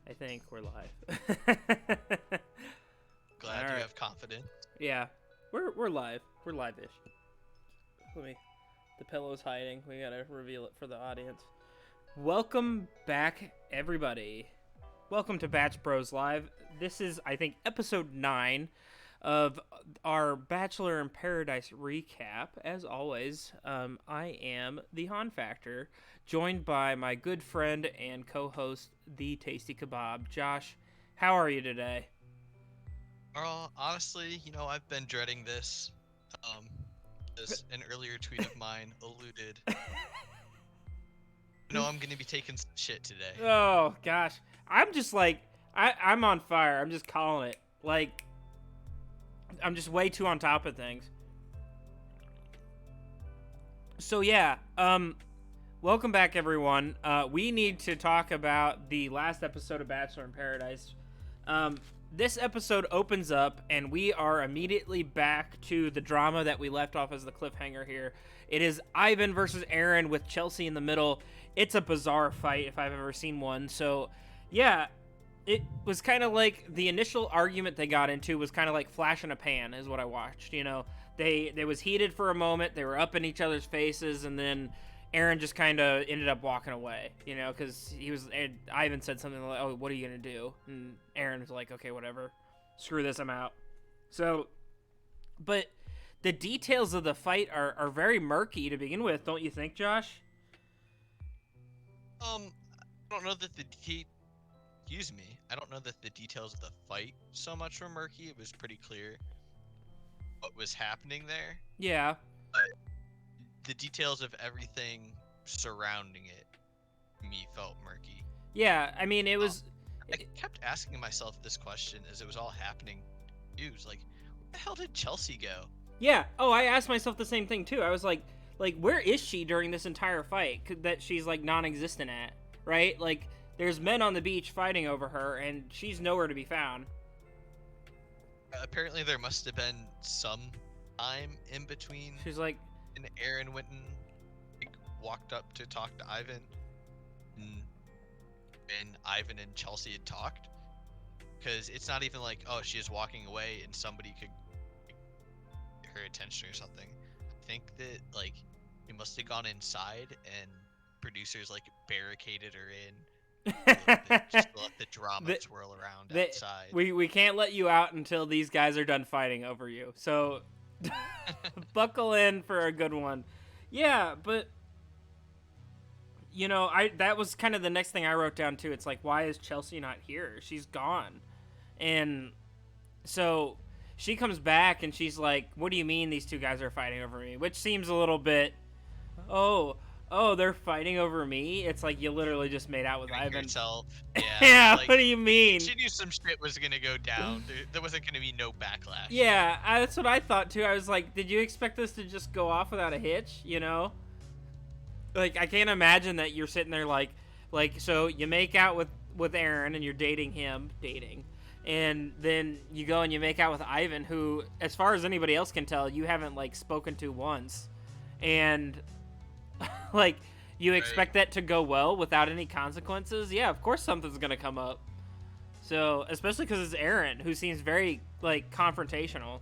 I think we're live. Glad you have confidence. Yeah, we're live. We're live-ish. Let me. The pillow's hiding. We gotta reveal it for the audience. Welcome back, everybody. Welcome to Batch Bros Live. This is, I think, episode 9 of our Bachelor in Paradise recap. As always, I am the Han Factor, joined by my good friend and co-host, the Tasty Kebab. Josh, how are you today? Honestly, I've been dreading this. Um, as an earlier tweet of mine alluded. I'm gonna be taking some shit today. Oh gosh, I'm just like I'm on fire. I'm just calling it. Like I'm just way too on top of things. So yeah, welcome back everyone. We need to talk about the last episode of Bachelor in Paradise. This episode opens up and we are immediately back to the drama that we left off as the cliffhanger here. It is Ivan versus Aaron with Chelsea in the middle. It's a bizarre fight if I've ever seen one. So yeah, it was kind of like the initial argument they got into was kind of like flash in a pan is what I watched. They was heated for a moment. They were up in each other's faces, and then Aaron just kind of ended up walking away, because Ivan said something like, "Oh, what are you gonna do?" And Aaron was like, "Okay, whatever, screw this, I'm out." So, but the details of the fight are very murky to begin with, don't you think, Josh? I don't know that excuse me. I don't know that the details of the fight so much were murky. It was pretty clear what was happening there. Yeah. But the details of everything surrounding it, to me, felt murky. Yeah, I mean, it was. I kept asking myself this question as it was all happening. News, like, where the hell did Chelsea go? Yeah. Oh, I asked myself the same thing too. I was like, where is she during this entire fight that she's like non-existent at, right? Like, there's men on the beach fighting over her, and she's nowhere to be found. Apparently, there must have been some time in between. She's like, and Aaron went and walked up to talk to Ivan, and Ivan and Chelsea had talked. Because it's not even like, oh, she is walking away and somebody could get her attention or something. I think that, like, he must have gone inside and producers, like, barricaded her in. Just to let the drama swirl around outside. We can't let you out until these guys are done fighting over you. So buckle in for a good one. Yeah, but that was kind of the next thing I wrote down too. It's like, why is Chelsea not here? She's gone. And so she comes back and she's like, what do you mean these two guys are fighting over me? Which seems a little bit, oh, they're fighting over me? It's like you literally just made out with Ivan. Yourself. Yeah. Yeah, like, what do you mean? She knew some shit was going to go down. There wasn't going to be no backlash. Yeah, that's what I thought too. I was like, did you expect this to just go off without a hitch, Like, I can't imagine that you're sitting there like so you make out with Aaron and you're dating, and then you go and you make out with Ivan, who, as far as anybody else can tell, you haven't, like, spoken to once. And, like, you expect that to go well without any consequences? Yeah, of course something's going to come up. So, especially because it's Aaron, who seems very, like, confrontational.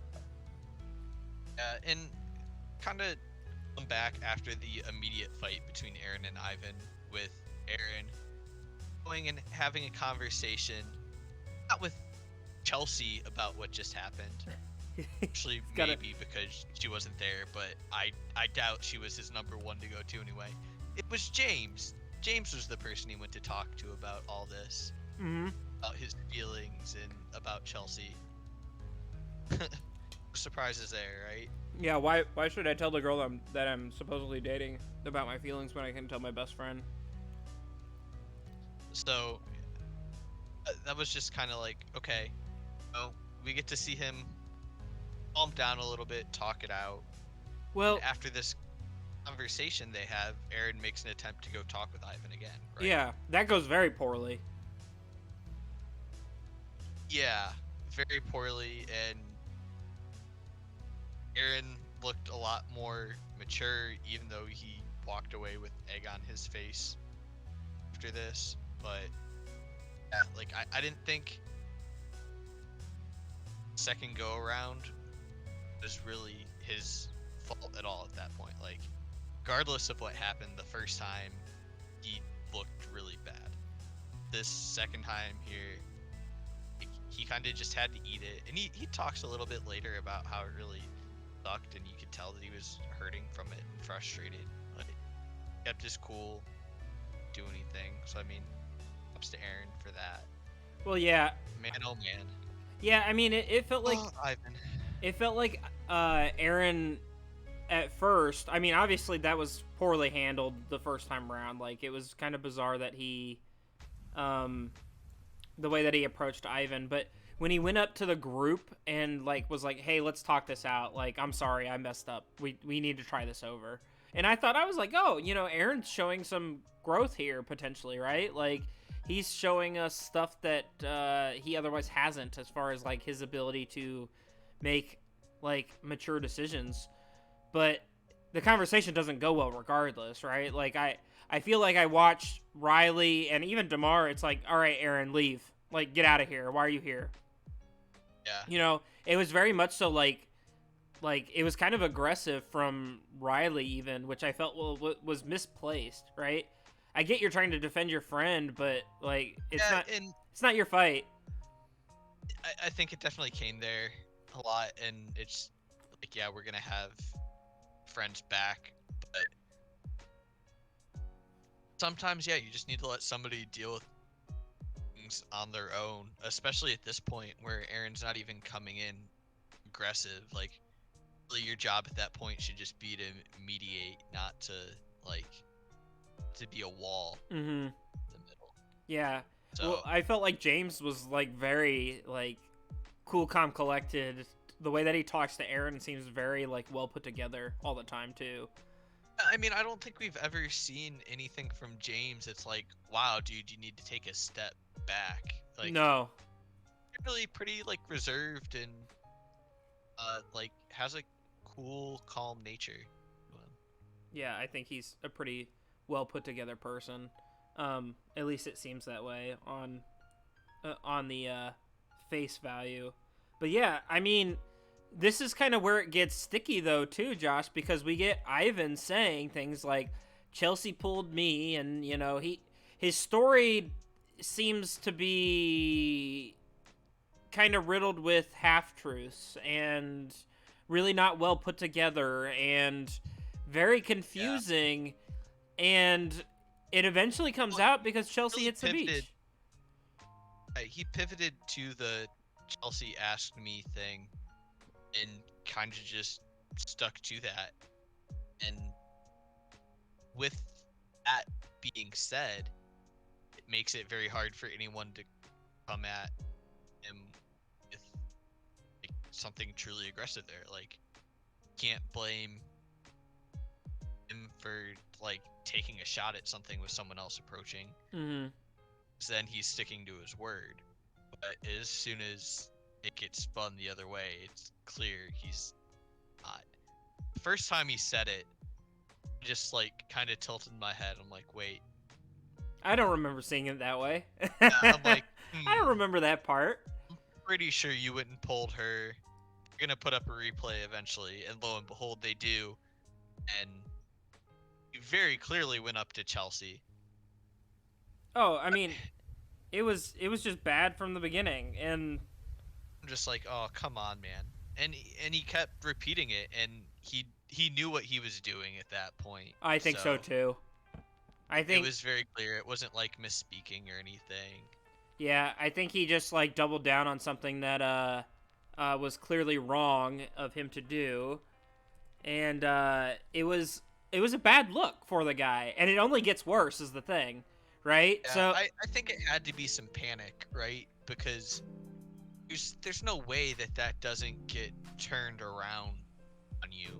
And kind of come back after the immediate fight between Aaron and Ivan, with Aaron going and having a conversation, not with Chelsea about what just happened. Actually, maybe because she wasn't there, but I doubt she was his number one to go to anyway. It was James. James was the person he went to talk to about all this. Mm-hmm. About his feelings and about Chelsea. Surprises there, right? Yeah, why should I tell the girl that I'm supposedly dating about my feelings when I can tell my best friend? So that was just kind of like, okay, we get to see him calm down a little bit, talk it out. Well, and after this conversation they have, Aaron makes an attempt to go talk with Ivan again, right? Yeah, that goes very poorly. Yeah, very poorly, and Aaron looked a lot more mature, even though he walked away with egg on his face after this. But yeah, like I didn't think second go around was really his fault at all at that point. Like, regardless of what happened the first time, he looked really bad. This second time here, he kind of just had to eat it. And he talks a little bit later about how it really sucked, and you could tell that he was hurting from it and frustrated. Like, kept his cool, do anything. So I mean, ups to Aaron for that. Well, yeah. Man, oh man. Yeah, I mean, it felt like Ivan. It felt like Aaron at first. I mean, obviously that was poorly handled the first time around. Like, it was kind of bizarre that he, the way that he approached Ivan. But when he went up to the group and like was like, "Hey, let's talk this out. Like, I'm sorry, I messed up. We need to try this over." And I was like, "Oh, Aaron's showing some growth here potentially, right? Like, he's showing us stuff that he otherwise hasn't, as far as like his ability to make like mature decisions." But the conversation doesn't go well regardless, right? Like, I feel like I watched Riley and even DeMar. It's like, all right, Aaron, leave. Like, get out of here. Why are you here? Yeah. It was very much so like it was kind of aggressive from Riley even, which I felt was misplaced, right? I get you're trying to defend your friend, but like it's not your fight. I think it definitely came there a lot, and it's like, yeah, we're gonna have friends back, but sometimes, yeah, you just need to let somebody deal with things on their own, especially at this point where Aaron's not even coming in aggressive. Like, really, your job at that point should just be to mediate, not to be a wall Mm-hmm. in the middle. Yeah. So, well, I felt like James was like very like cool, calm, collected. The way that he talks to Aaron seems very like well put together all the time too. I mean, I don't think we've ever seen anything from James that's like, wow, dude, you need to take a step back. Like, No. he's really pretty like reserved and like has a cool, calm nature to him. Yeah, I think he's a pretty well put together person. At least it seems that way on the face value. But yeah, I mean, this is kind of where it gets sticky though too, Josh, because we get Ivan saying things like Chelsea pulled me, and his story seems to be kind of riddled with half-truths and really not well put together and very confusing. Yeah. And it eventually comes out because Chelsea hits the beach. He pivoted to the Chelsea asked me thing and kind of just stuck to that. And with that being said, it makes it very hard for anyone to come at him with like something truly aggressive there. Like, can't blame him for like taking a shot at something with someone else approaching. Mm-hmm. So then he's sticking to his word. But as soon as it gets spun the other way, it's clear he's not. The first time he said it, just like kind of tilted my head. I'm like, wait. I don't remember seeing it that way. Yeah, I'm like, I don't remember that part. I'm pretty sure you went and pulled her. You're gonna put up a replay eventually, and lo and behold, they do. And he very clearly went up to Chelsea. Oh, I mean, it was just bad from the beginning, and I'm just like, oh, come on, man. And he kept repeating it, and he knew what he was doing at that point. I think so too. I think it was very clear. It wasn't like misspeaking or anything. Yeah, I think he just like doubled down on something that was clearly wrong of him to do, and it was a bad look for the guy, and it only gets worse is the thing, right? Yeah, so I think it had to be some panic, right? Because there's no way that doesn't get turned around on you,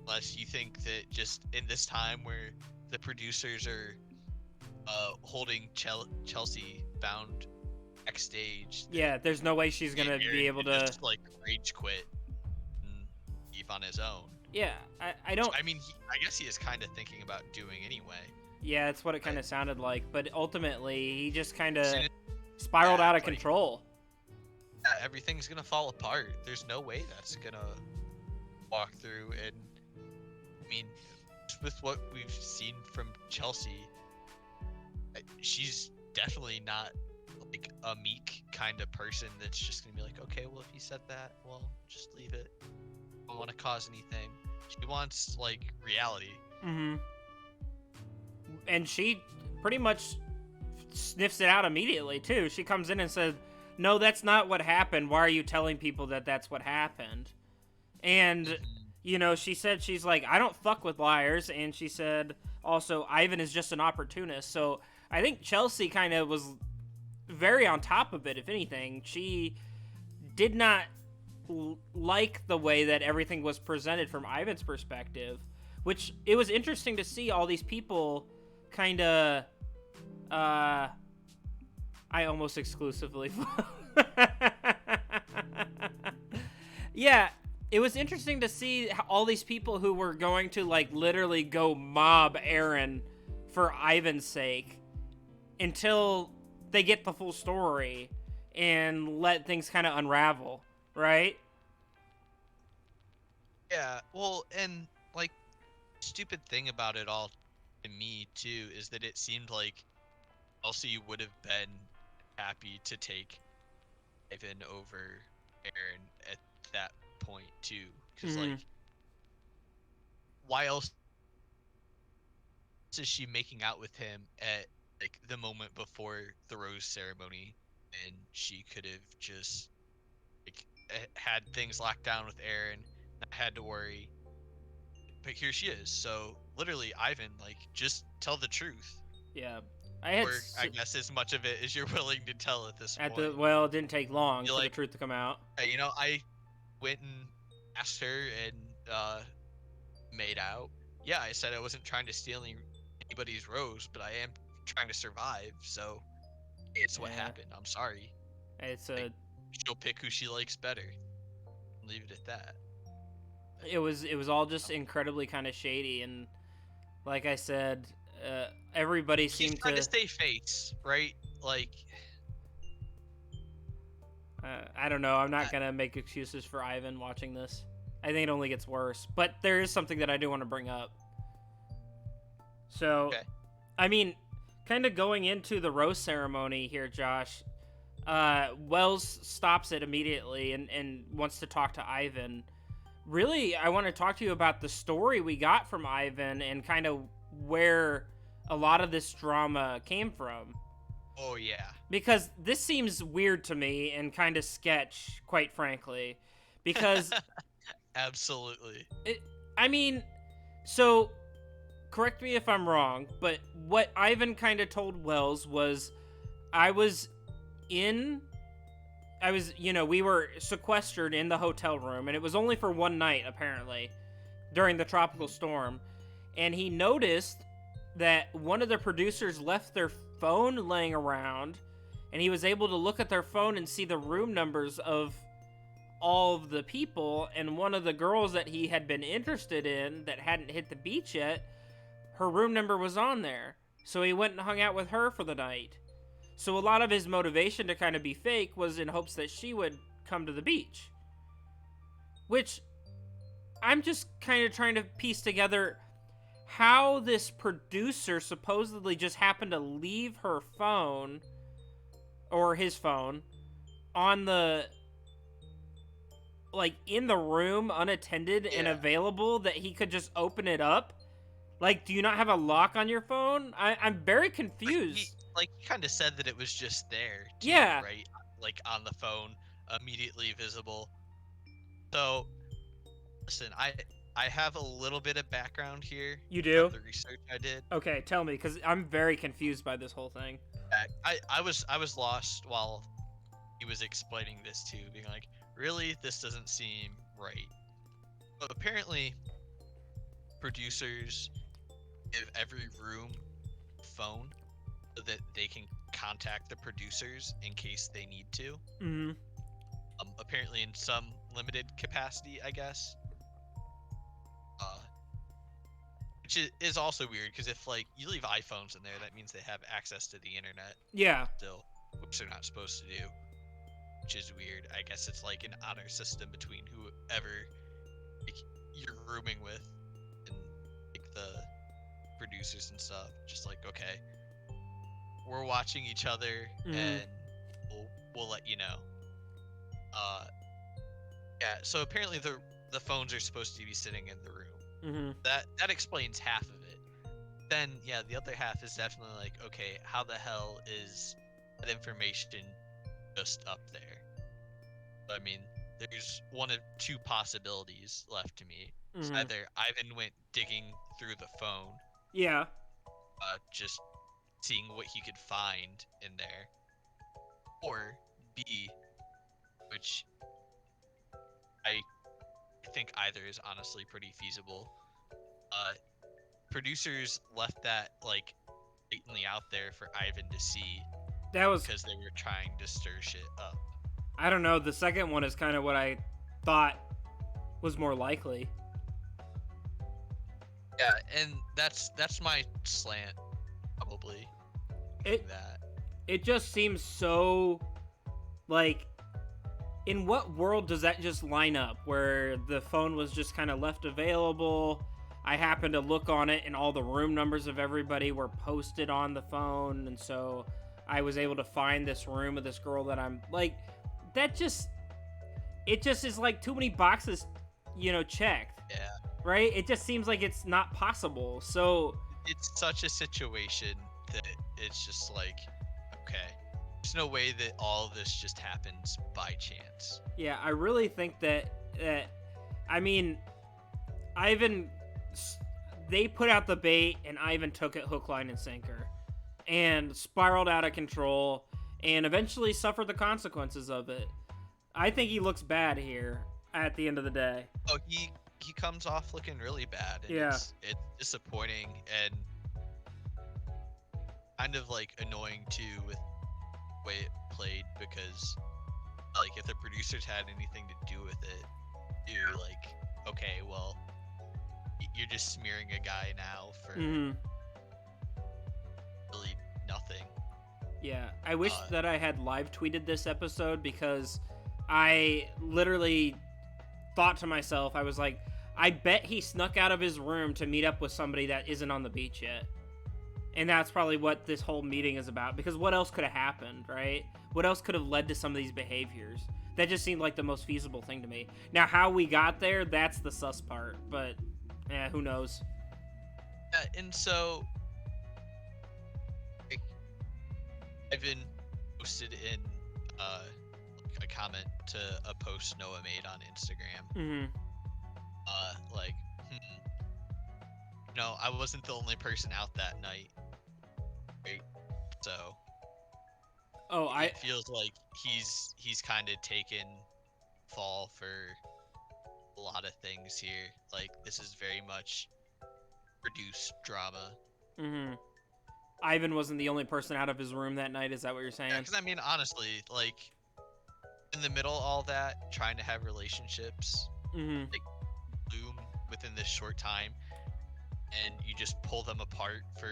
unless you think that just in this time where the producers are holding Chelsea bound backstage. Yeah, there's no way she's gonna be able to just like rage quit and leave on his own. Yeah, I don't. I mean, I guess he is kind of thinking about doing anyway. Yeah, it's what it kind of sounded like, but ultimately he just kind of spiraled Yeah, out of like, control. yeah, everything's gonna fall apart. There's no way that's gonna walk through. And I mean, just with what we've seen from Chelsea, she's definitely not like a meek kind of person that's just gonna be like, okay, well, if he said that, well, just leave it. I don't want to cause anything. She wants like reality. Mm-hmm. And she pretty much sniffs it out immediately too. She comes in and says, "No, that's not what happened. Why are you telling people that that's what happened?" And you know, she said she's like, "I don't fuck with liars," and she said also Ivan is just an opportunist. So I think Chelsea kind of was very on top of it. If anything, she did not like the way that everything was presented from Ivan's perspective, which it was interesting to see all these people kind of I almost exclusively yeah, it was interesting to see how all these people who were going to like literally go mob Aaron for Ivan's sake until they get the full story and let things kind of unravel, right? Yeah, well, and like, stupid thing about it all to me too is that it seemed like Elsie would have been happy to take Ivan over Aaron at that point too, because Mm-hmm. like, why else is she making out with him at like the moment before the rose ceremony, and she could have just like had things locked down with Aaron, not had to worry. But here she is. So literally, Ivan, like, just tell the truth, Yeah, I had or I guess as much of it as you're willing to tell at this at the point. well, it didn't take long You're for the like, truth to come out. hey, I went and asked her and made out. Yeah, I said I wasn't trying to steal anybody's rose, but I am trying to survive. So it's what Yeah, happened. I'm sorry. it's Like, a she'll pick who she likes better. Leave it at that. it was all just incredibly kind of shady, and like I said, everybody He's seemed trying to to. stay face, right? Like, I don't know. I'm I, not gonna make excuses for Ivan watching this. I think it only gets worse. But there is something that I do want to bring up. So, okay. I mean, kind of going into the rose ceremony here, Josh. Wells stops it immediately and wants to talk to Ivan. Really, I want to talk to you about the story we got from Ivan and kind of where a lot of this drama came from. Oh yeah. Because this seems weird to me and kind of sketch, quite frankly. Because, Absolutely. it, I mean, so correct me if I'm wrong, but what Ivan kind of told Wells was I was in we were sequestered in the hotel room, and it was only for one night, apparently, during the tropical storm. And he noticed that one of the producers left their phone laying around, and he was able to look at their phone and see the room numbers of all of the people. And one of the girls that he had been interested in that hadn't hit the beach yet, her room number was on there. So he went and hung out with her for the night. So a lot of his motivation to kind of be fake was in hopes that she would come to the beach. Which I'm just kind of trying to piece together how this producer supposedly just happened to leave her phone or his phone on the like in the room unattended and available, that he could just open it up. Like, do you not have a lock on your phone? I'm very confused. He kind of said that it was just there too, Yeah. right? Like on the phone, immediately visible. So listen, I have a little bit of background here. You do? From the research I did. Okay, tell me, because I'm very confused by this whole thing. I was lost while he was explaining this too, being like, really, this doesn't seem right. But apparently, producers give every room a phone so that they can contact the producers in case they need to. Mm-hmm. Apparently in some limited capacity, I guess. Which is also weird, because if like you leave iPhones in there, that means they have access to the internet. Yeah. Still. which they're not supposed to do, which is weird. I guess it's like an honor system between whoever like, you're rooming with and like the producers and stuff. Just like, okay, we're watching each other Mm-hmm. and we'll let you know. Uh, yeah. So apparently the phones are supposed to be sitting in the room. Mm-hmm. That explains half of it. Then yeah, the other half is definitely like, okay, how the hell is that information just up there? I mean, there's one of two possibilities left to me. It's Mm-hmm. either Ivan went digging through the phone, Yeah. just seeing what he could find in there, or B, which I think either is honestly pretty feasible. Uh, Producers left that like blatantly out there for Ivan to see That was, because they were trying to stir shit up. I don't know. The second one is kind of what I thought was more likely. Yeah, and that's my slant probably thinking It that. it just seems so like, in what world does that just line up where the phone was just kind of left available? I happened to look on it and all the room numbers of everybody were posted on the phone, and so I was able to find this room of this girl that I'm like, that just, it just is like too many boxes, checked, Yeah, right? It just seems like it's not possible. So it's such a situation that it's just like, okay, there's no way that all of this just happens by chance. yeah, I really think that I mean, Ivan, they put out the bait, and Ivan took it hook, line, and sinker, and spiraled out of control, and eventually suffered the consequences of it. I think he looks bad here at the end of the day. Oh, he comes off looking really bad, and Yeah. it's disappointing and kind of like annoying too with the way it played because like if the producers had anything to do with it, you're like, okay, well, you're just smearing a guy now for Mm-hmm. really nothing. Yeah, I wish Uh, that I had live tweeted this episode, because I literally thought to myself, I was like, I bet he snuck out of his room to meet up with somebody that isn't on the beach yet. And that's probably what this whole meeting is about, because what else could have happened, right? What else could have led to some of these behaviors? That just seemed like the most feasible thing to me. Now, how we got there, that's the sus part, but who knows? and so like, Ivan posted in uh, a comment to a post Noah made on Instagram. Mm-hmm. Like, no, I wasn't the only person out that night. Right? So Oh, it feels like he's kind of taken fall for a lot of things here. Like this is very much produced drama. Mm-hmm. Ivan wasn't the only person out of his room that night. Is that what you're Yeah, saying? because I mean, honestly, like in the middle of all that, trying to have relationships Mm-hmm. like bloom within this short time, and you just pull them apart for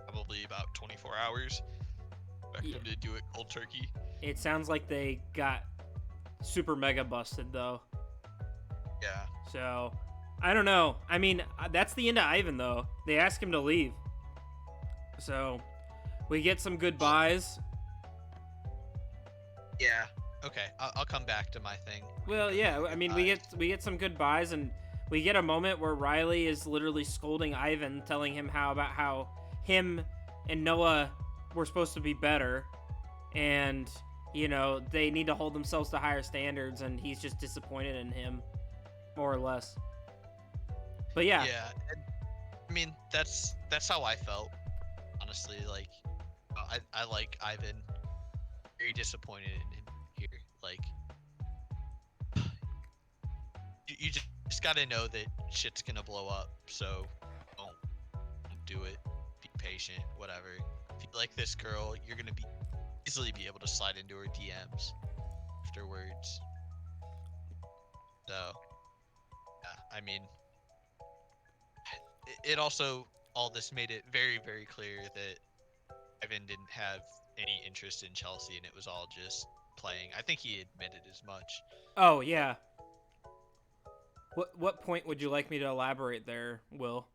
probably about 24 hours. Expect Yeah. them to do it cold turkey. It sounds like they got super mega busted, though. Yeah. So, I don't know. I mean, that's the end of Ivan, though. They ask him to leave. So, we get some goodbyes. Yeah. Okay, I'll come back to my thing. Well, yeah. I mean, we get some goodbyes, and we get a moment where Riley is literally scolding Ivan, telling him how him and Noah were supposed to be better, and they need to hold themselves to higher standards, and he's just disappointed in him, more or less. But yeah. Yeah. And, I mean, that's how I felt. Honestly, like I like Ivan. Very disappointed in him here. Like you just gotta know that shit's gonna blow up. So don't do it. Be patient. Whatever. If you like this girl, you're gonna easily be able to slide into her DMs afterwards. So yeah, I mean, it also all this made it very very clear that Ivan didn't have any interest in Chelsea and it was all just playing. I think he admitted as much. Oh yeah. What point would you like me to elaborate there, Will?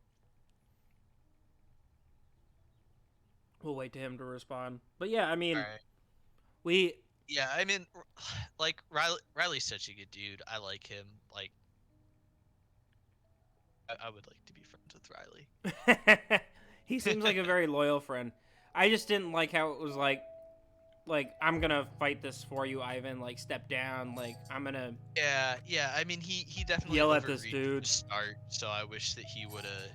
We'll wait to him to respond. But yeah, I All mean, right. we Yeah, I mean, like Riley's such a good dude. I like him. Like, I would like to be friends with Riley. he seems like a very loyal friend. I just didn't like how it was like I'm gonna fight this for you, Ivan. Like step down. Like I'm gonna Yeah. I mean, he definitely yell at this overreached dude. to start, so I wish that he would have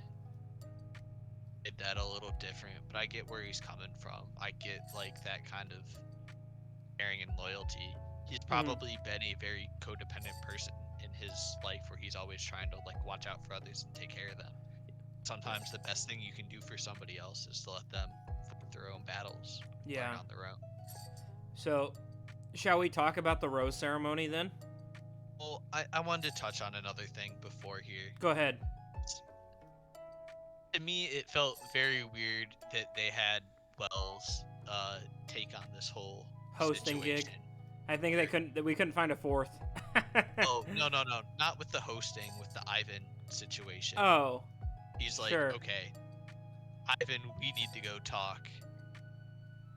did that a little different. But I get where he's coming from. I get like that kind of caring and loyalty. He's probably been a very codependent person in his life, where he's always trying to like watch out for others and take care of them. Sometimes the best thing you can do for somebody else is to let them fight their own battles, Yeah. learn on their own. So, shall we talk about the rose ceremony then? Well, I wanted to touch on another thing before here. Go ahead. To me, it felt very weird that they had Wells take on this whole Hosting situation. gig. I think we couldn't find a fourth. Oh, no, not with the hosting, with the Ivan situation. Oh. He's like, sure. okay, Ivan, we need to go talk.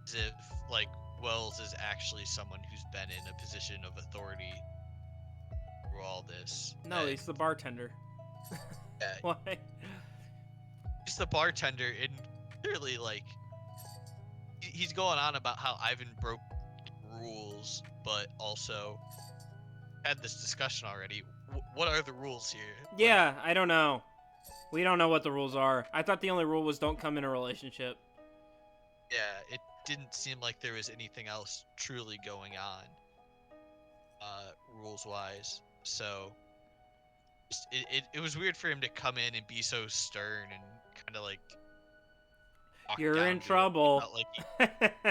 As if like Wells is actually someone who's been in a position of authority through all this. No, he's the bartender. Yeah. Why? He's the bartender, and clearly, like, he's going on about how Ivan broke rules, but also had this discussion already. What are the rules here? Yeah, I don't know. We don't know what the rules are. I thought the only rule was don't come in a relationship. Yeah, it didn't seem like there was anything else truly going on, rules-wise. So it was weird for him to come in and be so stern and kind of like. You're in trouble.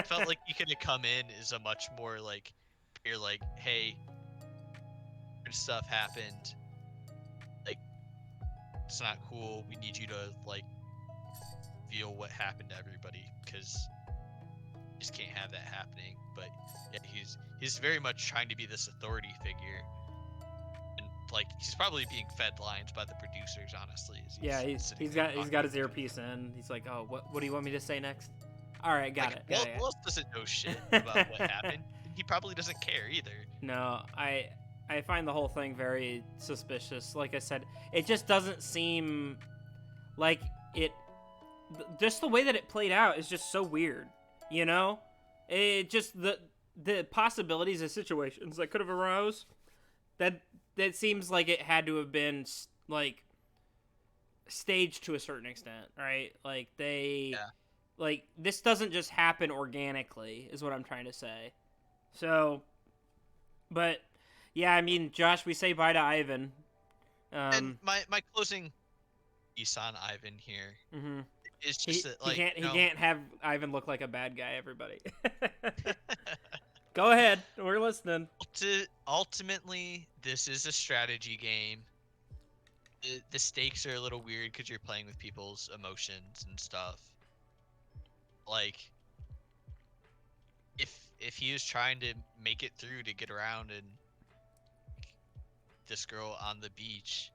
Felt like he could have come in as a much more like, you're like, hey, stuff happened. Like, it's not cool. We need you to like feel what happened to everybody, because you just can't have that happening. But yeah, he's very much trying to be this authority figure, and like he's probably being fed lines by the producers, honestly. He's got his earpiece in. He's like, oh, what do you want me to say next? All right, got it. Wells doesn't know shit about what happened. He probably doesn't care either. No, I find the whole thing very suspicious. Like I said, it just doesn't seem like it. Just the way that it played out is just so weird. You know, it just the possibilities of situations that could have arose. That seems like it had to have been like staged to a certain extent, right? Like like this doesn't just happen organically, is what I'm trying to say. So, but yeah, I mean, Josh, we say bye to Ivan. And my closing piece on Ivan here is just that, like, he can't have Ivan look like a bad guy. Everybody, go ahead, we're listening. Ultimately, this is a strategy game. The stakes are a little weird because you're playing with people's emotions and stuff. Like, if he was trying to make it through to get around and this girl on the beach,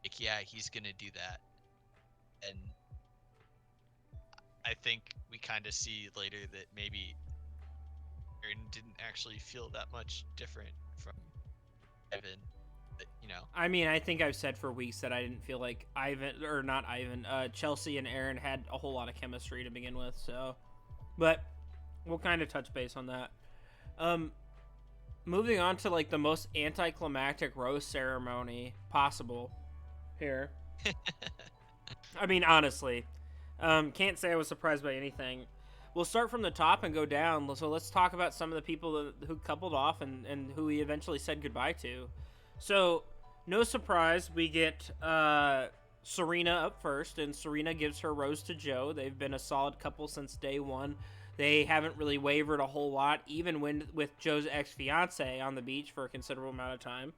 like, yeah, he's gonna do that. And I think we kind of see later that maybe Aaron didn't actually feel that much different from Evan. But, you know. I mean, I think I've said for weeks that I didn't feel like Chelsea and Aaron had a whole lot of chemistry to begin with. So, but we'll kind of touch base on that. Moving on to like the most anticlimactic rose ceremony possible here. I mean, honestly, can't say I was surprised by anything. We'll start from the top and go down. So let's talk about some of the people who coupled off and who he eventually said goodbye to. So, no surprise, we get Serena up first, and Serena gives her rose to Joe. They've been a solid couple since day one. They haven't really wavered a whole lot, even with Joe's ex-fiance on the beach for a considerable amount of time.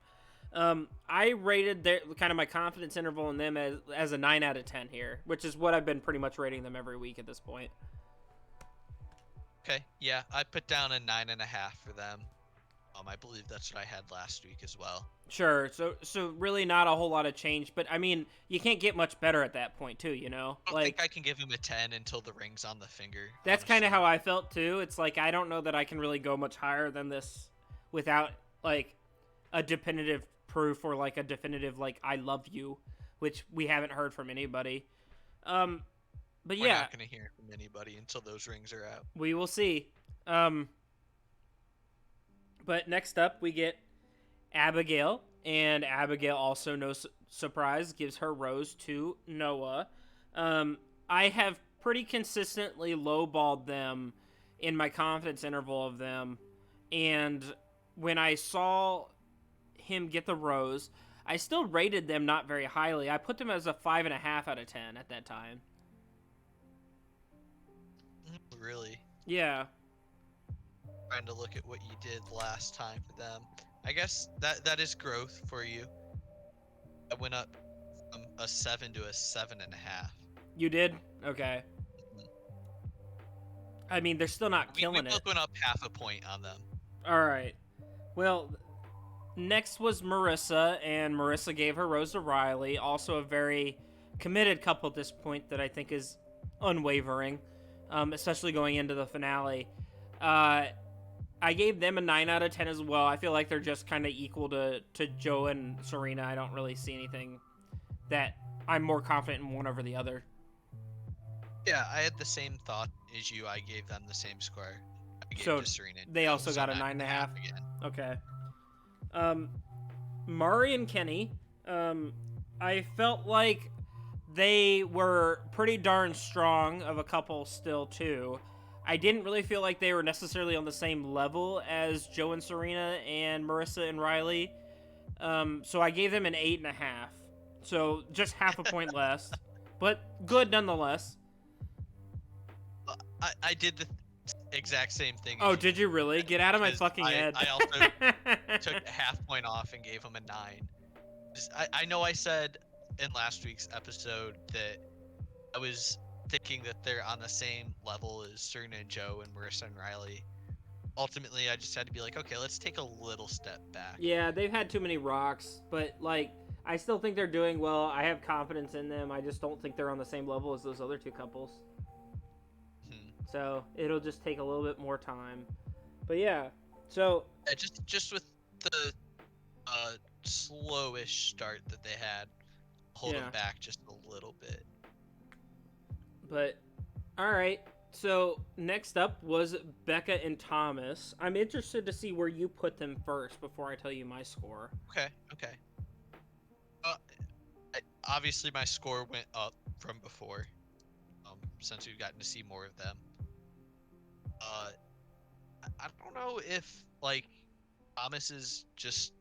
I rated kind of my confidence interval in them as a 9 out of 10 here, which is what I've been pretty much rating them every week at this point. Okay, yeah, I put down a 9.5 for them. I believe that's what I had last week as well. Sure. So really not a whole lot of change, but I mean, you can't get much better at that point too, I don't Like think I can give him a 10 until the ring's on the finger, that's kind of honestly. how I felt too. It's like I don't know that I can really go much higher than this without like a definitive proof or like a definitive like I love you, which we haven't heard from anybody. Um but We're yeah, not going to hear from anybody until those rings are out. we will see. Um but next up we get Abigail, and Abigail also, no surprise, gives her rose to Noah. I have pretty consistently lowballed them in my confidence interval of them, and when I saw him get the rose, I still rated them not very highly. I put them as a 5.5 out of 10 at that time. Really? Yeah. Trying to look at what you did last time for them. I guess that is growth for you. I went up from a 7 to a 7.5. You did? Okay. I mean, they're still not We killing both it. went up half a point on them. All right. Well, next was Marissa, and Marissa gave her rose to Riley. Also, a very committed couple at this point that I think is unwavering, especially going into the finale. I gave them a 9 out of 10 as well. I feel like they're just kind of equal to Joe and Serena. I don't really see anything that I'm more confident in one over the other. Yeah, I had the same thought as you. I gave them the same score. I gave So to Serena. they also So got a 9.5. again. Okay. Mari and Kenny, I felt like they were pretty darn strong of a couple still too. I didn't really feel like they were necessarily on the same level as Joe and Serena and Marissa and Riley. So I gave them an 8.5. So just half a point less, but good nonetheless. I did the exact same thing. Oh, did you really? Get out of my fucking head. I also took a half point off and gave him a 9. I know I said in last week's episode that I was thinking that they're on the same level as Serena and Joe and Marissa and Riley. Ultimately, I just had to be like, okay, let's take a little step back. Yeah, they've had too many rocks, but like I still think they're doing well. I have confidence in them. I just don't think they're on the same level as those other two couples. So it'll just take a little bit more time. But yeah, so Yeah, just with the slowish start that they had, hold them back just a little bit. But all right. So next up was Becca and Thomas. I'm interested to see where you put them first before I tell you my score. Okay. Obviously, my score went up from before, since we've gotten to see more of them. I don't know if like Thomas is just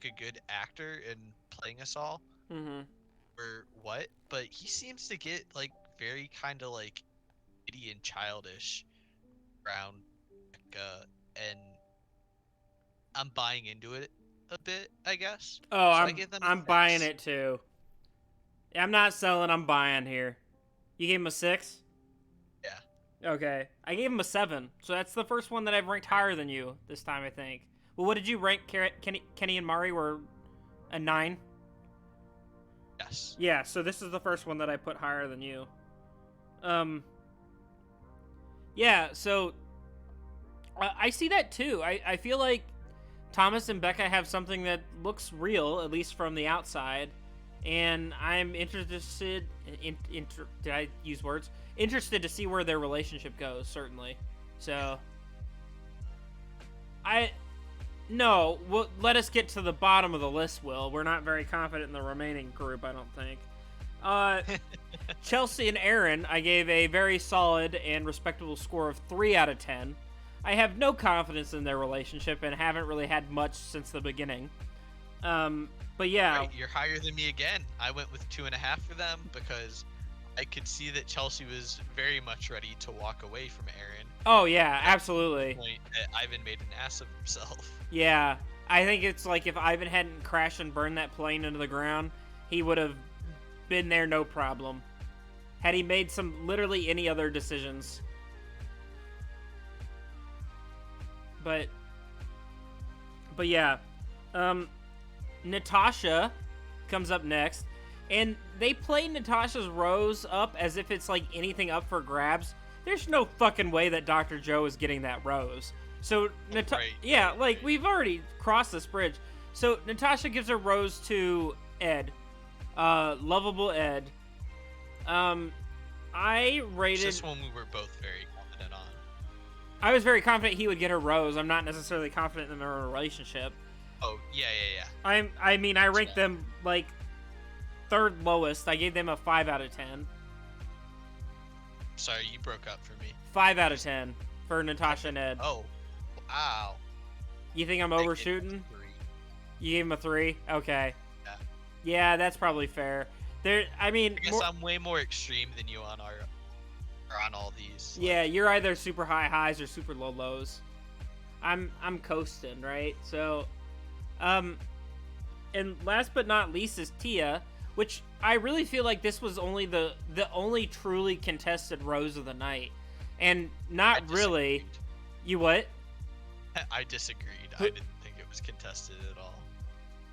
a good actor in playing us all, or what, but he seems to get like very kind of like giddy and childish around Becca, and I'm buying into it a bit, I guess. Oh, So I'm buying it too. I'm not selling. I'm buying here. You gave him a 6? Yeah. Okay. I gave him a 7. So that's the first one that I've ranked higher than you this time, I think. Well, what did you rank? Kenny and Mari were a 9? Yes. Yeah, so this is the first one that I put higher than you. Yeah, so I see that too. I feel like Thomas and Becca have something that looks real, at least from the outside. And I'm interested did I use words? Interested to see where their relationship goes, certainly. So no, well, let us get to the bottom of the list, Will. We're not very confident in the remaining group, I don't think. Chelsea and Aaron, I gave a very solid and respectable score of 3 out of 10. I have no confidence in their relationship and haven't really had much since the beginning. But yeah. Right, you're higher than me again. I went with 2.5 for them because I could see that Chelsea was very much ready to walk away from Aaron. Oh yeah, absolutely. Point that Ivan made an ass of himself. Yeah, I think it's like if Ivan hadn't crashed and burned that plane into the ground, he would have been there no problem. Had he made literally any other decisions. But yeah, Natasha comes up next, and they play Natasha's rose up as if it's like anything up for grabs. There's no fucking way that Dr. Joe is getting that rose. So we've already crossed this bridge. So Natasha gives her rose to Ed, lovable Ed. I rated. This one we were both very confident on. I was very confident he would get her rose. I'm not necessarily confident in their relationship. Oh yeah. I mean, I ranked them like third lowest. I gave them a 5 out of 10. Sorry, you broke up for me. 5 out of 10 for Natasha and Ed. Oh, wow. You think I'm overshooting? You gave him a 3? Okay. Yeah, that's probably fair. I guess I'm way more extreme than you on all these. Yeah, you're either super high highs or super low lows. I'm coasting, right? So, and last but not least is Tia, which I really feel like this was only the only truly contested rose of the night, and not really. You what? I disagreed. I didn't think it was contested at all.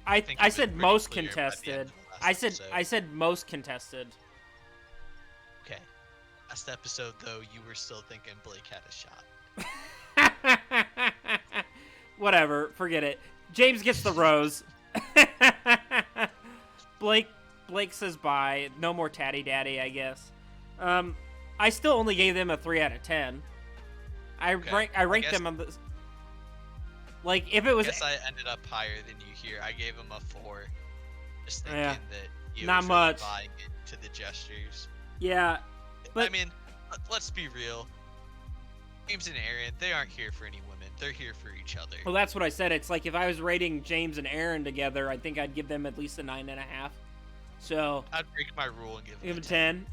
I said most contested. I said most contested. Okay. Last episode though, you were still thinking Blake had a shot. Whatever, forget it. James gets the rose. Blake says bye. No more tatty daddy, I guess. I still only gave them a 3 out of 10. I ranked them on the. Like if it was. I guess I ended up higher than you here. I gave him a 4. Just thinking that you not was much really buying into the gestures. Yeah, but I mean, let's be real. James and Aaron, they aren't here for any women. They're here for each other. Well, that's what I said. It's like if I was rating James and Aaron together, I think I'd give them at least a 9.5. So I'd break my rule and give them a 10.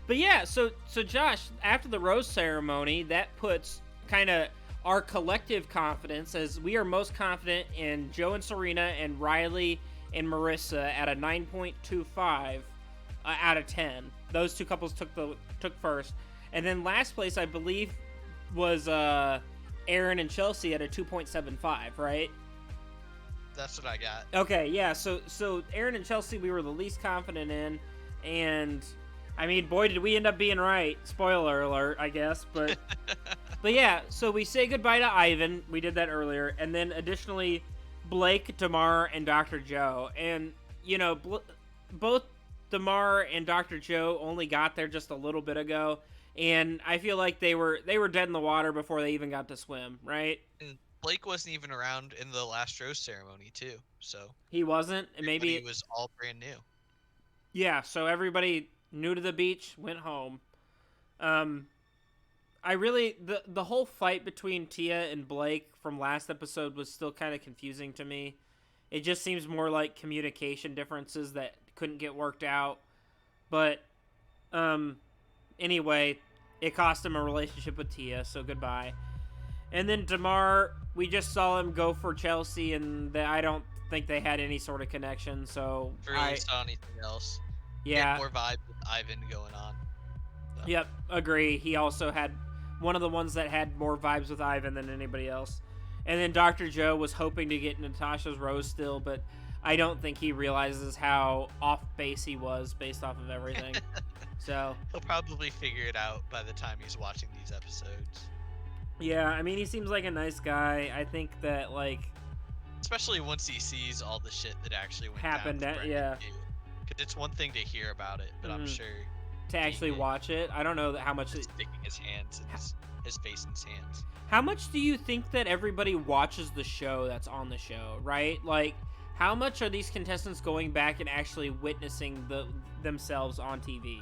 But yeah, so Josh, after the rose ceremony, that puts kind of our collective confidence as we are most confident in Joe and Serena and Riley and Marissa at a 9.25 out of 10. Those two couples took first. And then last place, I believe, was Aaron and Chelsea at a 2.75, right? That's what I got. Okay, yeah. So Aaron and Chelsea, we were the least confident in, and I mean, boy, did we end up being right. Spoiler alert, I guess. But yeah. So we say goodbye to Ivan. We did that earlier, and then additionally, Blake, Damar, and Dr. Joe. And you know, both Damar and Dr. Joe only got there just a little bit ago. And I feel like they were dead in the water before they even got to swim, right? And Blake wasn't even around in the last rose ceremony, too. So he wasn't, and maybe it was all brand new. Yeah, so everybody new to the beach went home. I really the whole fight between Tia and Blake from last episode was still kind of confusing to me. It just seems more like communication differences that couldn't get worked out. But anyway, it cost him a relationship with Tia, so goodbye. And then Damar, we just saw him go for Chelsea, and I don't think they had any sort of connection, so Really saw anything else. Yeah. More vibe with Ivan going on. So. Yep, agree. He also had one of the ones that had more vibes with Ivan than anybody else. And then Dr. Joe was hoping to get Natasha's rose still, but I don't think he realizes how off base he was based off of everything. So he'll probably figure it out by the time he's watching these episodes. Yeah, I mean, he seems like a nice guy. I think that, like, especially once he sees all the shit that actually happened down. Yeah. Because it's one thing to hear about it, but I'm sure to actually watch it, I don't know how much. Sticking his hands in his face in his hands. How much do you think that everybody watches the show that's on the show, right? Like, how much are these contestants going back and actually witnessing themselves on TV?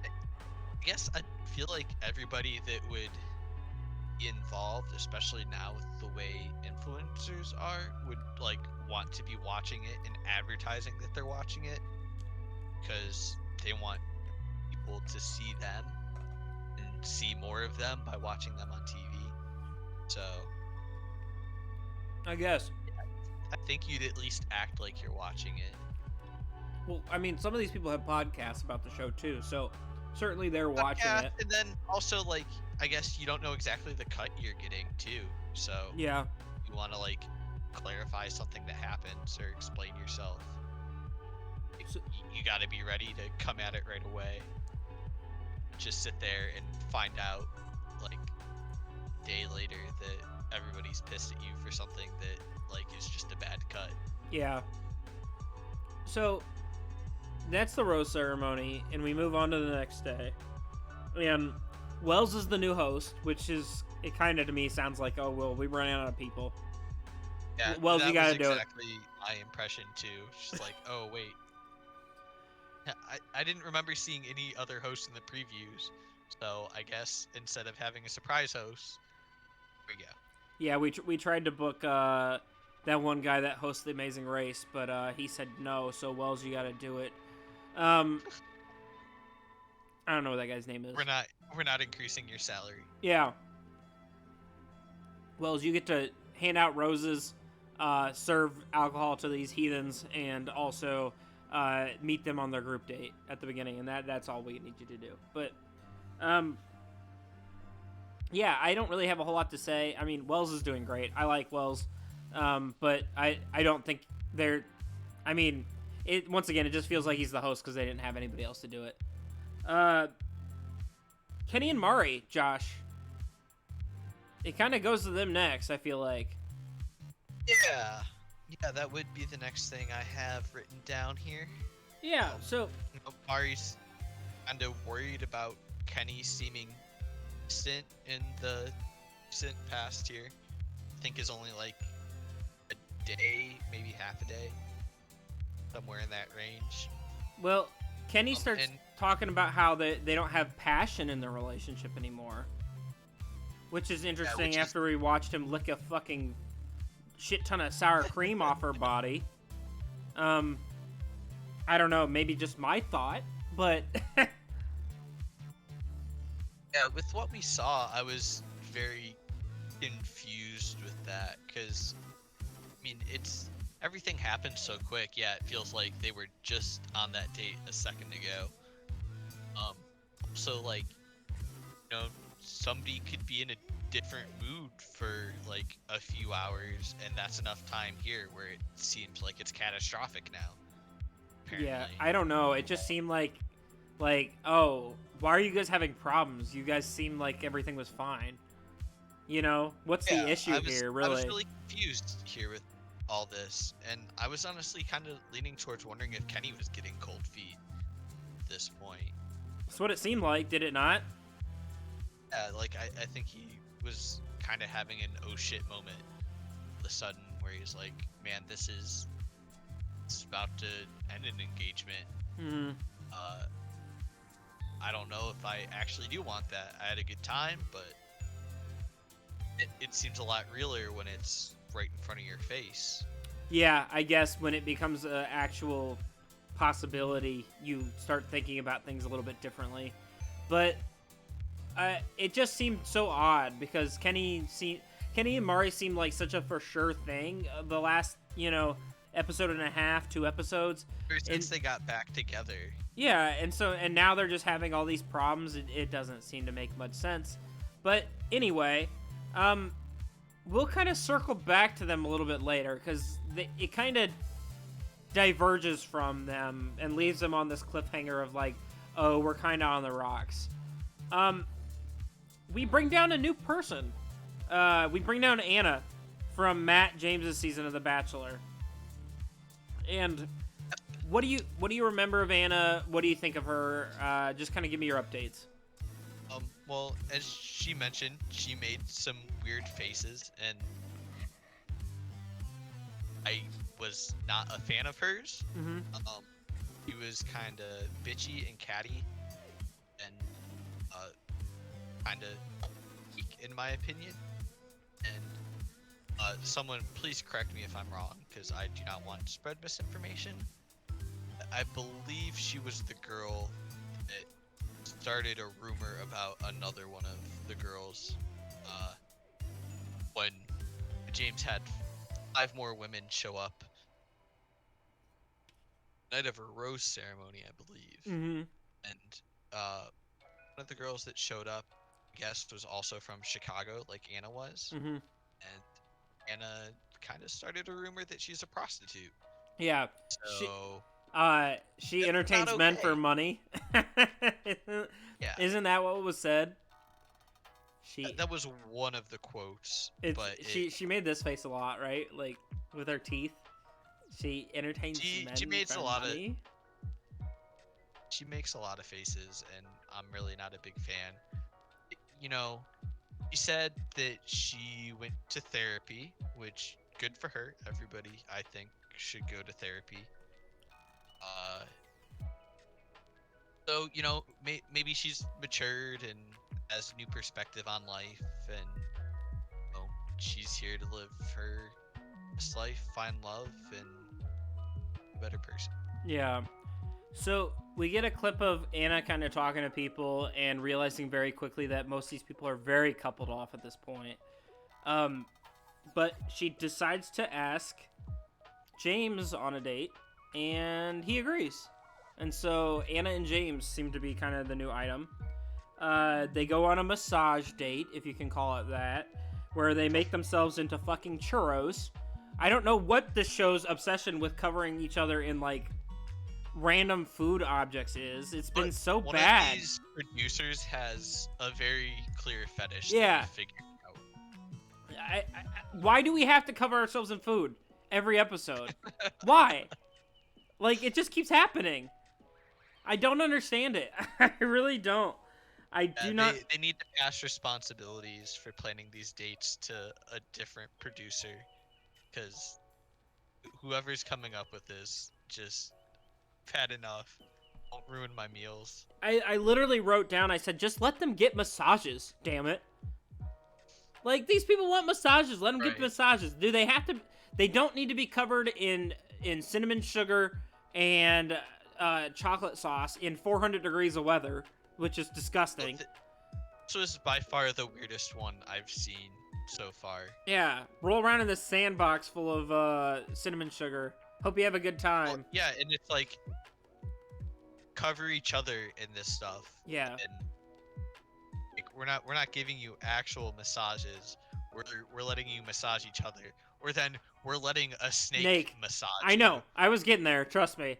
I guess I feel like everybody that would be involved, especially now with the way influencers are, would like want to be watching it and advertising that they're watching it because they want people to see them and see more of them by watching them on TV. So I guess I think you'd at least act like you're watching it. Well, I mean, some of these people have podcasts about the show too, so certainly they're watching Yeah, it. and then also like I guess you don't know exactly the cut you're getting too, so Yeah. you want to like clarify something that happens or explain yourself. So, You got to be ready to come at it right away. Just sit there and find out like a day later that everybody's pissed at you for something that like is just a bad cut. yeah. So that's the rose ceremony, and we move on to the next day. And Wells is the new host, which is, it kind of to me sounds like, oh, well, we ran out of people. Yeah, Wells, that you was gotta do it. exactly my impression too. Just like, oh wait, I didn't remember seeing any other hosts in the previews, so I guess instead of having a surprise host, here we go. Yeah, we tried to book that one guy that hosts the Amazing Race, but he said no. So Wells, you gotta do it. Um, I don't know what that guy's name is. We're not increasing your salary. Yeah. Wells, you get to hand out roses, serve alcohol to these heathens, and also meet them on their group date at the beginning, and that's all we need you to do. But, yeah, I don't really have a whole lot to say. I mean, Wells is doing great. I like Wells, but I don't think they're. I mean, it once again, it just feels like he's the host because they didn't have anybody else to do it. Kenny and Mari, Josh. It kind of goes to them next, I feel like. Yeah, that would be the next thing I have written down here. Yeah, so Mari's kind of worried about Kenny seeming distant in the recent past here. I think is only like a day, maybe half a day, somewhere in that range. well, Kenny starts talking about how they don't have passion in their relationship anymore. Which is interesting after we watched him lick a fucking shit ton of sour cream off her body. I don't know, maybe just my thought, but yeah, with what we saw, I was very confused with that because, I mean, everything happened so quick. Yeah, it feels like they were just on that date a second ago. So like, you know, somebody could be in a different mood for like a few hours, and that's enough time here where it seems like it's catastrophic now. Apparently. yeah, I don't know. It just seemed like, oh, why are you guys having problems? You guys seemed like everything was fine. You know, what's the issue here, really? I was really confused here with all this, and I was honestly kind of leaning towards wondering if Kenny was getting cold feet at this point. That's what it seemed like, did it not? Yeah, like I think he was kind of having an oh shit moment all of a sudden where he's like, man, this is about to end an engagement. Mm-hmm. I don't know if I actually do want that. I had a good time, but it seems a lot realer when it's right in front of your face. Yeah, I guess when it becomes an actual possibility, you start thinking about things a little bit differently. But it just seemed so odd because Kenny and Mari seemed like such a for sure thing the last, episode and a half, 2 episodes. Since they got back together. Yeah, and now they're just having all these problems. It doesn't seem to make much sense. But anyway, we'll kind of circle back to them a little bit later because it kind of diverges from them and leaves them on this cliffhanger of like, oh, we're kind of on the rocks. We bring down a new person. We bring down Anna from Matt James's season of The Bachelor. And what do you remember of Anna? What do you think of her? Just kind of give me your updates. Well, as she mentioned, she made some weird faces, and I was not a fan of hers. Mm-hmm. She was kind of bitchy and catty, and kind of weak in my opinion. And someone please correct me if I'm wrong, because I do not want to spread misinformation. I believe she was the girl that started a rumor about another one of the girls when James had 5 more women show up night of her rose ceremony, I believe. Mm-hmm. And of the girls that showed up, I guess, was also from Chicago, like Anna was. Mm-hmm. And Anna kind of started a rumor that she's a prostitute. Yeah. So She that's entertains not men for okay. money. Yeah, Isn't that what was said? that was one of the quotes. It's but she made this face a lot, right? Like with her teeth. She entertains men she makes for a lot money. she makes a lot of faces, and I'm really not a big fan. You know, she said that she went to therapy, which good for her. Everybody, I think, should go to therapy. Uh, so maybe she's matured and has new perspective on life, and she's here to live her best life, find love, and be a better person. Yeah. So we get a clip of Anna kind of talking to people and realizing very quickly that most of these people are very coupled off at this point. But she decides to ask James on a date, and he agrees. And so Anna and James seem to be kind of the new item. They go on a massage date, if you can call it that, where they make themselves into fucking churros. I don't know what this show's obsession with covering each other in, like, random food objects is. It's been so one bad. One of these producers has a very clear fetish Yeah. that we figured out. Why do we have to cover ourselves in food every episode? Why? Like, it just keeps happening. I don't understand it. I really don't. I do not. They need to pass responsibilities for planning these dates to a different producer, because whoever's coming up with this just bad enough. Won't ruin my meals. I literally wrote down, I said, just let them get massages, damn it. Like, these people want massages. Let them get massages. Do they have to? They don't need to be covered in cinnamon sugar and chocolate sauce in 400 degrees of weather, which is disgusting. This was by far the weirdest one I've seen so far. Yeah, roll around in this sandbox full of cinnamon sugar. Hope you have a good time. Well, yeah, and it's like cover each other in this stuff. Yeah. And like, we're not giving you actual massages. We're letting you massage each other. Or then we're letting a snake massage. I know. I was getting there. Trust me.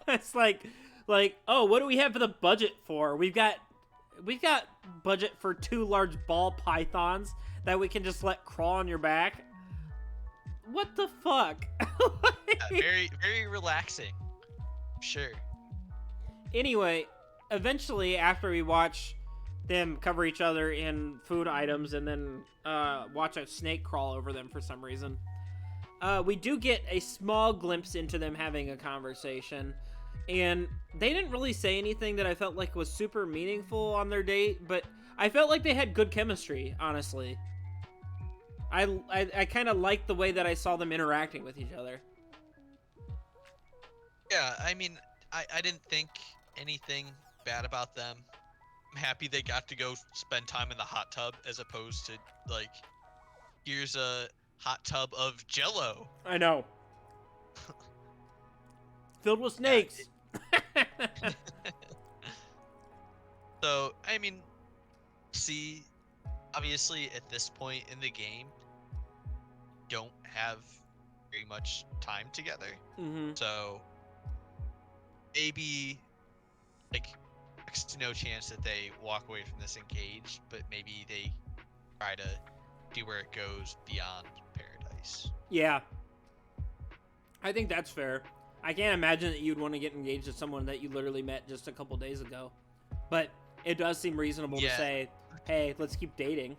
It's like, oh, what do we have for the budget for? We've got budget for 2 large ball pythons that we can just let crawl on your back. What the fuck? Yeah, very, very relaxing. Sure. Anyway, eventually, after we watch them cover each other in food items and then watch a snake crawl over them for some reason, we do get a small glimpse into them having a conversation. And they didn't really say anything that I felt like was super meaningful on their date, but I felt like they had good chemistry, honestly. I kind of liked the way that I saw them interacting with each other. Yeah, I mean, I didn't think anything bad about them. I'm happy they got to go spend time in the hot tub as opposed to, like, here's a hot tub of Jell-O. I know. Filled with snakes. So, I mean, see, obviously at this point in the game, don't have very much time together. Mm-hmm. So, maybe, like, next to no chance that they walk away from this engaged, but maybe they try to see where it goes beyond Paradise. Yeah. I think that's fair. I can't imagine that you'd want to get engaged to someone that you literally met just a couple days ago. But it does seem reasonable to say, hey, let's keep dating.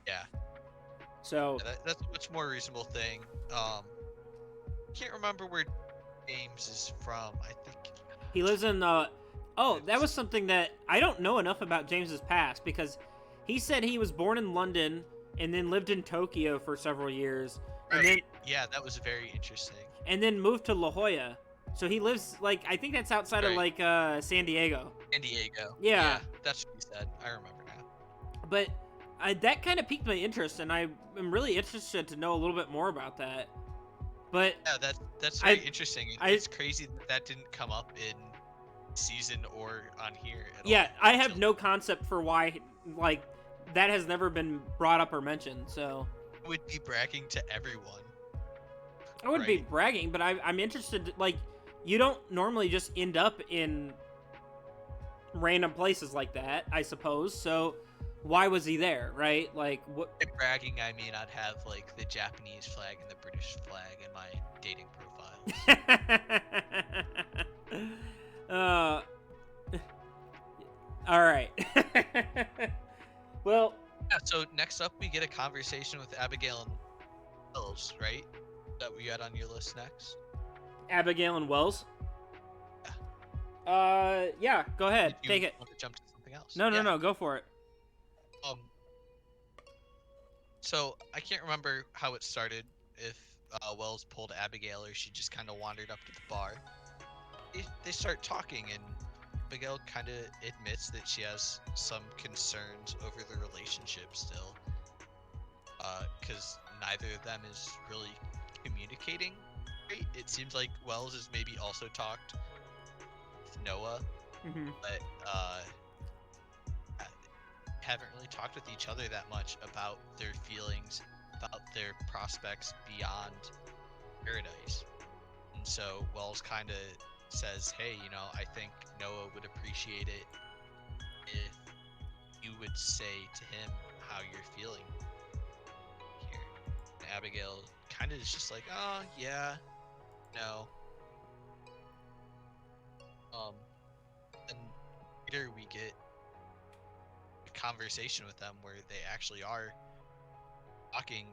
Yeah. So yeah, that's a much more reasonable thing. Can't remember where James is from. I think he lives in that was something that I don't know enough about James's past, because he said he was born in London and then lived in Tokyo for several years. Right. And then, yeah, that was very interesting. And then moved to La Jolla. So he lives, like, I think that's outside of, like, San Diego. San Diego. Yeah. That's what he said. I remember now. But that kind of piqued my interest, and I am really interested to know a little bit more about that. But yeah, that's very interesting. It's crazy that didn't come up in season or on here at Yeah, all. I have no concept for why, like, that has never been brought up or mentioned, so. It would be bragging to everyone. I wouldn't be Right? bragging, but I'm interested, like, you don't normally just end up in random places like that, I suppose, so why was he there, right? Like, what? By bragging, I mean I'd have like the Japanese flag and the British flag in my dating profiles. uh, alright. Well, Yeah, so next up we get a conversation with Abigail and Wells, right? That we got on your list next. Abigail and Wells? Yeah, go ahead, Did you take it. want to jump to something else? No, Yeah. go for it. Um. So I can't remember how it started. If Wells pulled Abigail or she just kind of wandered up to the bar. They start talking, and Abigail kind of admits that she has some concerns over the relationship still, because neither of them is really communicating. Right? It seems like Wells has maybe also talked with Noah, Mm-hmm. but haven't really talked with each other that much about their feelings, about their prospects beyond Paradise. And so Wells kind of says, hey, I think Noah would appreciate it if you would say to him how you're feeling here. And Abigail kind of is just like, oh, yeah, no. And later we get a conversation with them where they actually are talking.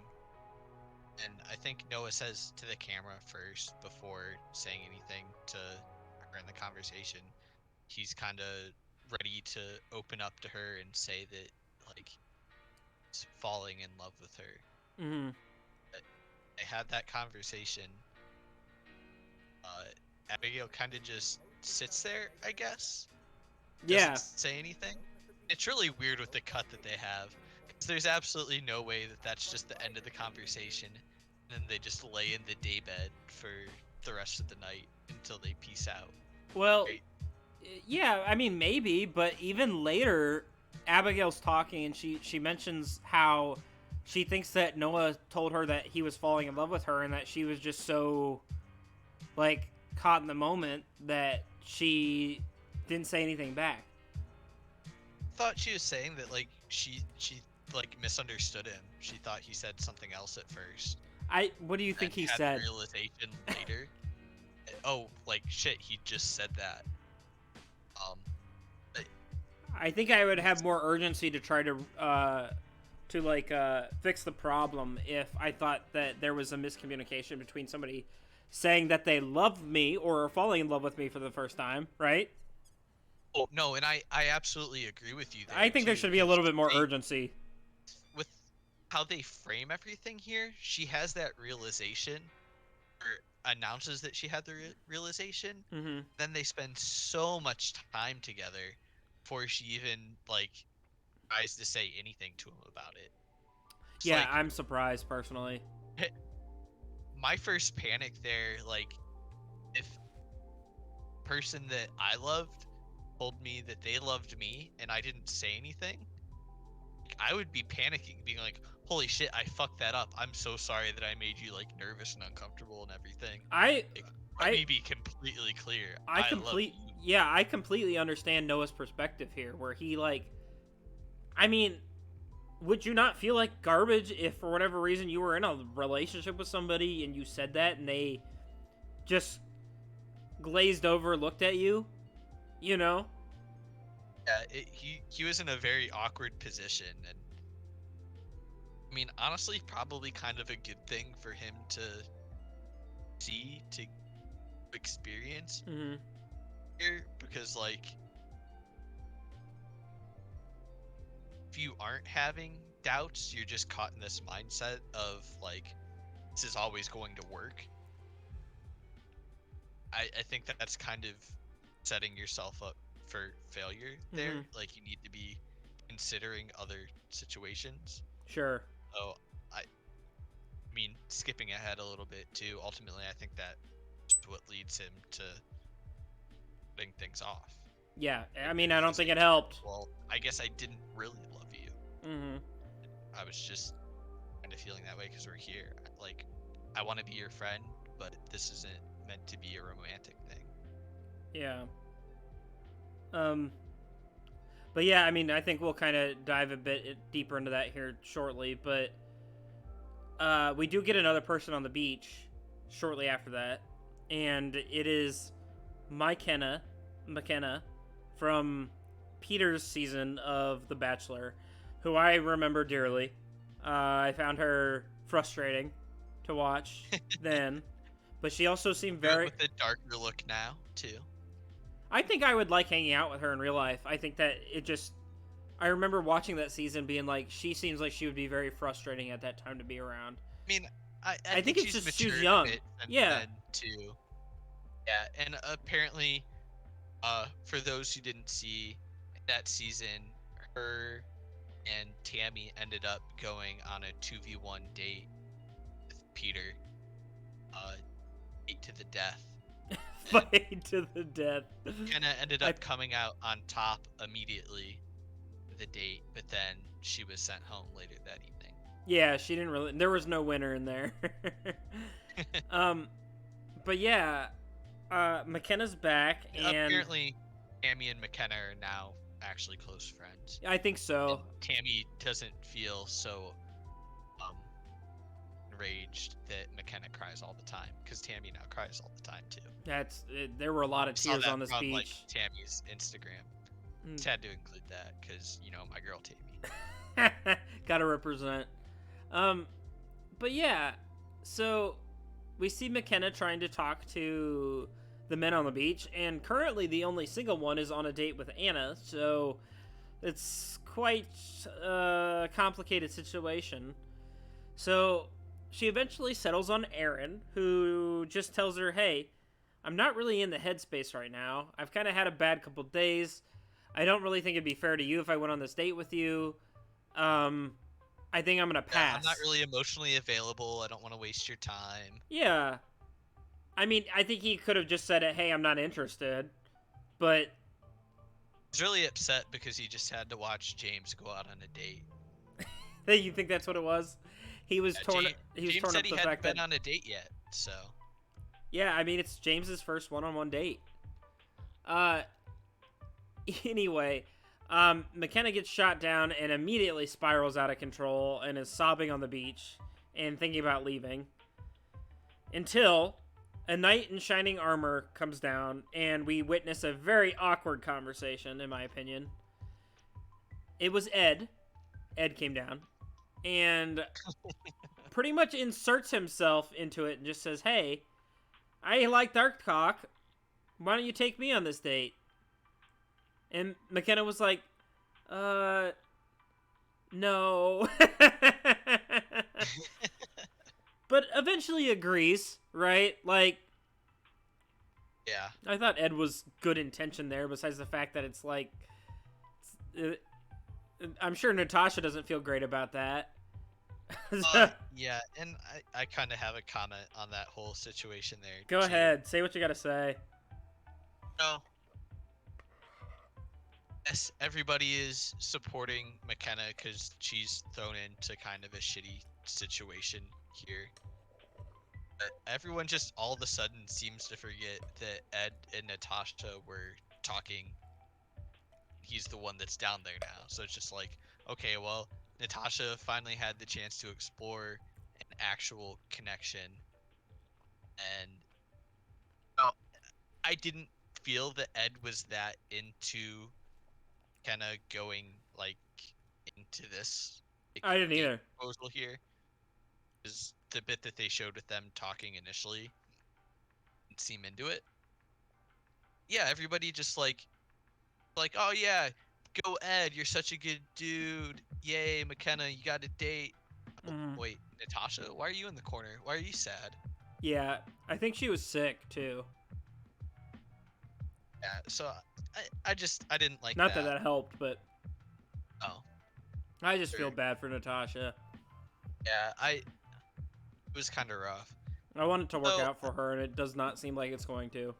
And I think Noah says to the camera first before saying anything to her in the conversation, he's kind of ready to open up to her and say that, like, he's falling in love with her. Mm-hmm. But they had that conversation. Abigail kind of just sits there, I guess. Yeah. Doesn't say anything. It's really weird with the cut that they have, because there's absolutely no way that that's just the end of the conversation, and then they just lay in the daybed for the rest of the night until they peace out. Well, Right? yeah, I mean, maybe, but even later, Abigail's talking and she mentions how she thinks that Noah told her that he was falling in love with her and that she was just so, like, caught in the moment that she didn't say anything back. Thought she was saying that, like, she like misunderstood him. She thought he said something else at first. What do you think And he had said? the realization later. Oh, like, shit, he just said that. But I think I would have more urgency to try to fix the problem if I thought that there was a miscommunication between somebody saying that they love me or are falling in love with me for the first time, right? oh no, and I absolutely agree with you there I think there too, should be a 'cause little bit more urgency. with how they frame everything here, she has that realization, or announces that she had the realization. Mm-hmm. Then they spend so much time together before she even, like, tries to say anything to him about it. It's Yeah, like I'm surprised personally. my first panic there, like, if person that I loved told me that they loved me and I didn't say anything, I would be panicking, being like, holy shit, I fucked that up. I'm so sorry that I made you, like, nervous and uncomfortable and everything. I Like, let I me be completely clear. I I love complete you. yeah, I completely understand Noah's perspective here where he, like, I mean, would you not feel like garbage if for whatever reason you were in a relationship with somebody and you said that and they just glazed over, looked at you, you know? Yeah, he was in a very awkward position, and I mean, honestly, probably kind of a good thing for him to see, to experience Mm-hmm. here, because, like, if you aren't having doubts, you're just caught in this mindset of, like, this is always going to work. I think that's kind of setting yourself up for failure there. Mm-hmm. Like, you need to be considering other situations. Sure. So I mean, skipping ahead a little bit too, ultimately I think that is what leads him to putting things off. Yeah, I mean, I don't It's think like, it helped. well, I guess I didn't really love you. Mm-hmm. I was just kind of feeling that way because we're here. Like, I want to be your friend, but this isn't meant to be a romantic thing. Yeah. Um. But yeah, I mean, I think we'll kind of dive a bit deeper into that here shortly. But we do get another person on the beach shortly after that, and it is McKenna from Peter's season of The Bachelor, who I remember dearly. I found her frustrating to watch then, but she also seemed Good very. with a darker look now too. I think I would like hanging out with her in real life. I think that it just. I remember watching that season being like, she seems like she would be very frustrating at that time to be around. I mean, I I think think it's she's just she's matured young. a bit since Yeah. then too. Yeah, and apparently, for those who didn't see that season, her and Tammy ended up going on a 2v1 date with Peter, date to the death. Fight to the death. Kind of ended up coming out on top immediately the date, but then she was sent home later that evening. Yeah, she didn't really. There was no winner in there. But yeah, McKenna's back, and apparently, Tammy and McKenna are now actually close friends. I think so. And Tammy doesn't feel so enraged that McKenna cries all the time, because Tammy now cries all the time too. There were a lot of I saw tears that on this from, beach. like, Tammy's Instagram. Just had to include that because my girl Tammy. Gotta represent. But yeah, so we see McKenna trying to talk to the men on the beach, and currently the only single one is on a date with Anna, so it's quite a complicated situation. So she eventually settles on Aaron, who just tells her, hey, I'm not really in the headspace right now. I've kind of had a bad couple days. I don't really think it'd be fair to you if I went on this date with you. I think I'm gonna pass. I'm not really emotionally available. I don't want to waste your time. Yeah. I mean, I think he could have just said, hey, I'm not interested. But He's really upset because he just had to watch James go out on a date. you think that's what it was? He was torn. James torn said up he the hadn't fact been that. on a date yet, so. Yeah, I mean, it's James's first one-on-one date. Anyway, McKenna gets shot down and immediately spirals out of control and is sobbing on the beach and thinking about leaving. Until a knight in shining armor comes down and we witness a very awkward conversation, in my opinion. It was Ed. Ed came down and pretty much inserts himself into it and just says, hey, I like Darkcock. Why don't you take me on this date? And McKenna was like, no. But eventually agrees, right? Like, yeah. I thought Ed was good intention there, besides the fact that it's like, I'm sure Natasha doesn't feel great about that. Yeah, and I kind of have a comment on that whole situation there. Go ahead, say what you gotta say. No. Yes, everybody is supporting McKenna because she's thrown into kind of a shitty situation here. But everyone just all of a sudden seems to forget that Ed and Natasha were talking. He's the one that's down there now. So it's just like, okay, well, Natasha finally had the chance to explore an actual connection. And I didn't feel that Ed was that into kind of going like into this. I didn't either. Proposal here is the bit that they showed with them talking initially. Didn't seem into it. Yeah, everybody just like, oh yeah, go Ed, you're such a good dude. Yay, McKenna, you got a date. Wait, Natasha, why are you in the corner? Why are you sad? Yeah, I think she was sick too. Yeah, so I didn't like Not that helped, but oh, I just feel bad for Natasha. Yeah, it was kind of rough. I want it to work out for her, and it does not seem like it's going to.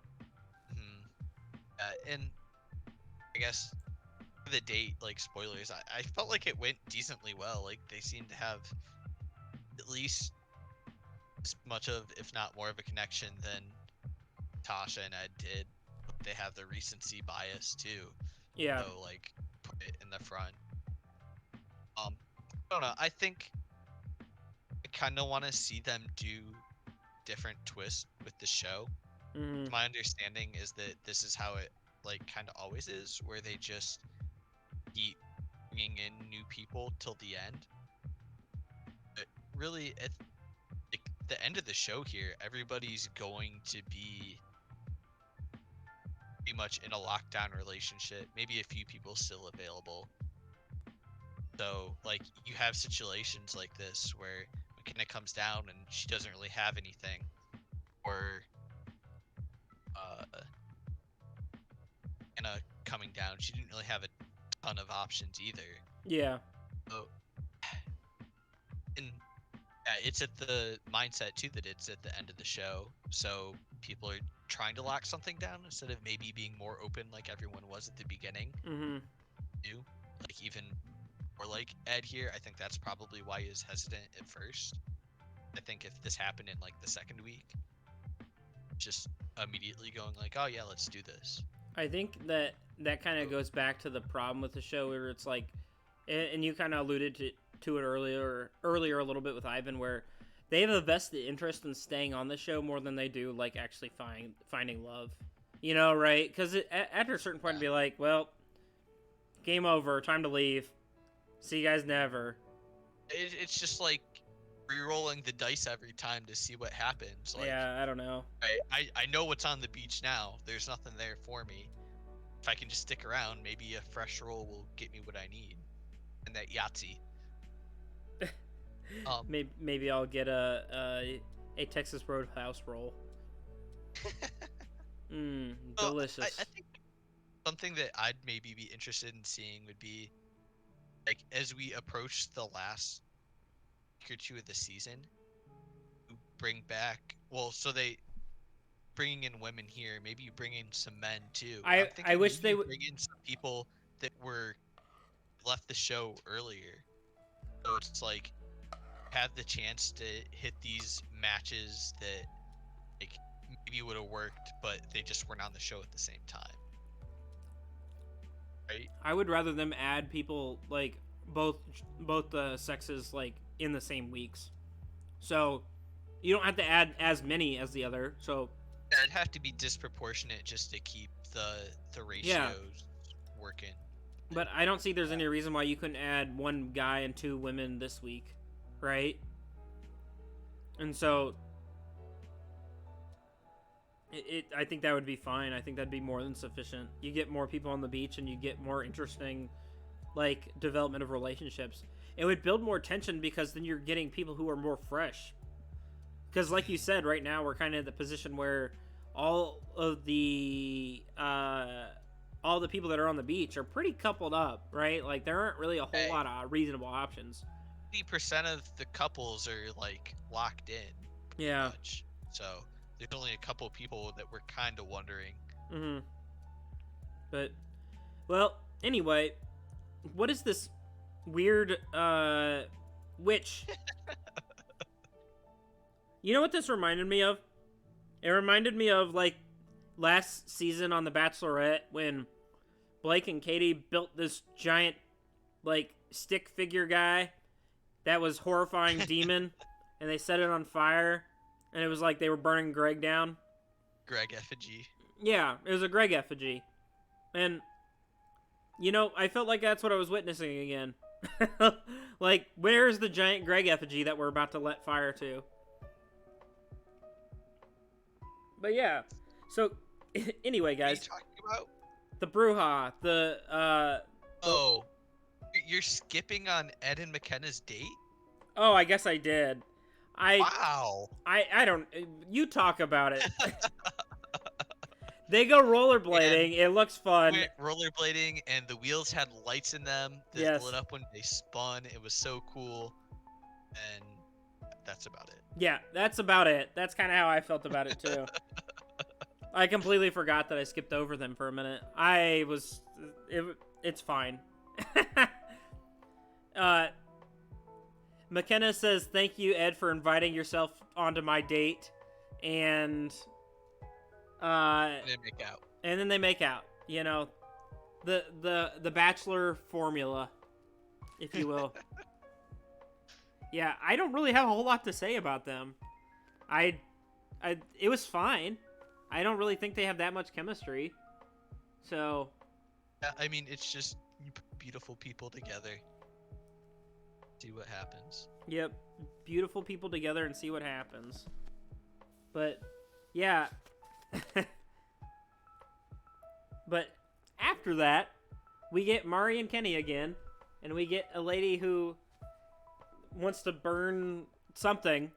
And I guess for the date, like spoilers, I felt like it went decently well. Like they seemed to have at least as much of, if not more of a connection than Tasha and Ed did. They have the recency bias too. Yeah. So like put it in the front. I don't know. I think I kind of want to see them do different twists with the show. Mm-hmm. My understanding is that this is how it like kind of always is, where they just keep bringing in new people till the end. But really, at like, the end of the show here, everybody's going to be pretty much in a lockdown relationship. Maybe a few people still available. So like you have situations like this where McKenna comes down and she doesn't really have anything, or uh, Anna coming down, she didn't really have a ton of options either. Yeah. So, and yeah, it's at the mindset too that it's at the end of the show, so people are trying to lock something down instead of maybe being more open like everyone was at the beginning. Mm-hmm. Do like even or like Ed here, I think that's probably why he was hesitant at first. I think if this happened in like the second week, just immediately going like, oh yeah, let's do this. I think that kind of goes back to the problem with the show, where it's like, and you kind of alluded to it earlier a little bit with Ivan, where they have a vested interest in staying on the show more than they do like actually finding love. You know, right? Because after a certain point, it'd be like, well, game over, time to leave. See you guys never. It's just like re-rolling the dice every time to see what happens. Like, Yeah, I don't know. I know what's on the beach now. There's nothing there for me. If I can just stick around, maybe a fresh roll will get me what I need. And that Yahtzee. Maybe I'll get a Texas Roadhouse roll. Delicious. I think something that I'd maybe be interested in seeing would be like as we approach the last week or two of the season, bring back so they bringing in women here, maybe you bring in some men too. I'm I thinking wish maybe they you would. bring in some people that were left the show earlier, so it's like have the chance to hit these matches that like maybe would have worked, but they just weren't on the show at the same time. Right? I would rather them add people like both sexes like in the same weeks, so you don't have to add as many as the other. So Yeah, it'd have to be disproportionate just to keep the ratios working. But I don't see there's any reason why you couldn't add one guy and two women this week, right? And so I think that would be fine. I think that'd be more than sufficient. You get more people on the beach and you get more interesting like development of relationships. It would build more tension because then you're getting people who are more fresh. Because like you said, right now we're kind of in the position where all the people that are on the beach are pretty coupled up, right? Like there aren't really a whole lot of reasonable options. 80% of the couples are like locked in. Yeah. Much. So there's only a couple people that we're kind of wondering. Mm-hmm. But, well, anyway, what is this weird witch? You know what this reminded me of? It reminded me of like last season on The Bachelorette when Blake and Katie built this giant like stick figure guy that was horrifying demon, and they set it on fire, and it was like they were burning Greg down. Greg effigy. Yeah, it was a Greg effigy. And, you know, I felt like that's what I was witnessing again. Like, where's the giant Greg effigy that we're about to let fire to? But yeah, so, anyway, guys. What are you talking about? The Bruja, Oh, you're skipping on Ed and McKenna's date? Oh, I guess I did. Wow. I don't... You talk about it. They go rollerblading. It looks fun. Rollerblading, and the wheels had lights in them that lit up when they spun. It was so cool. And that's about it. Yeah, that's about it. That's kind of how I felt about it, too. I completely forgot that I skipped over them for a minute. It's fine. McKenna says, "Thank you, Ed, for inviting yourself onto my date," and They make out. and then they make out. You know, the Bachelor formula, if you will. Yeah, I don't really have a whole lot to say about them. It was fine. I don't really think they have that much chemistry. So, Yeah, I mean, it's just you put beautiful people together. See what happens. yep, beautiful people together and see what happens. But, yeah. But after that, we get Mari and Kenny again, and we get a lady who wants to burn something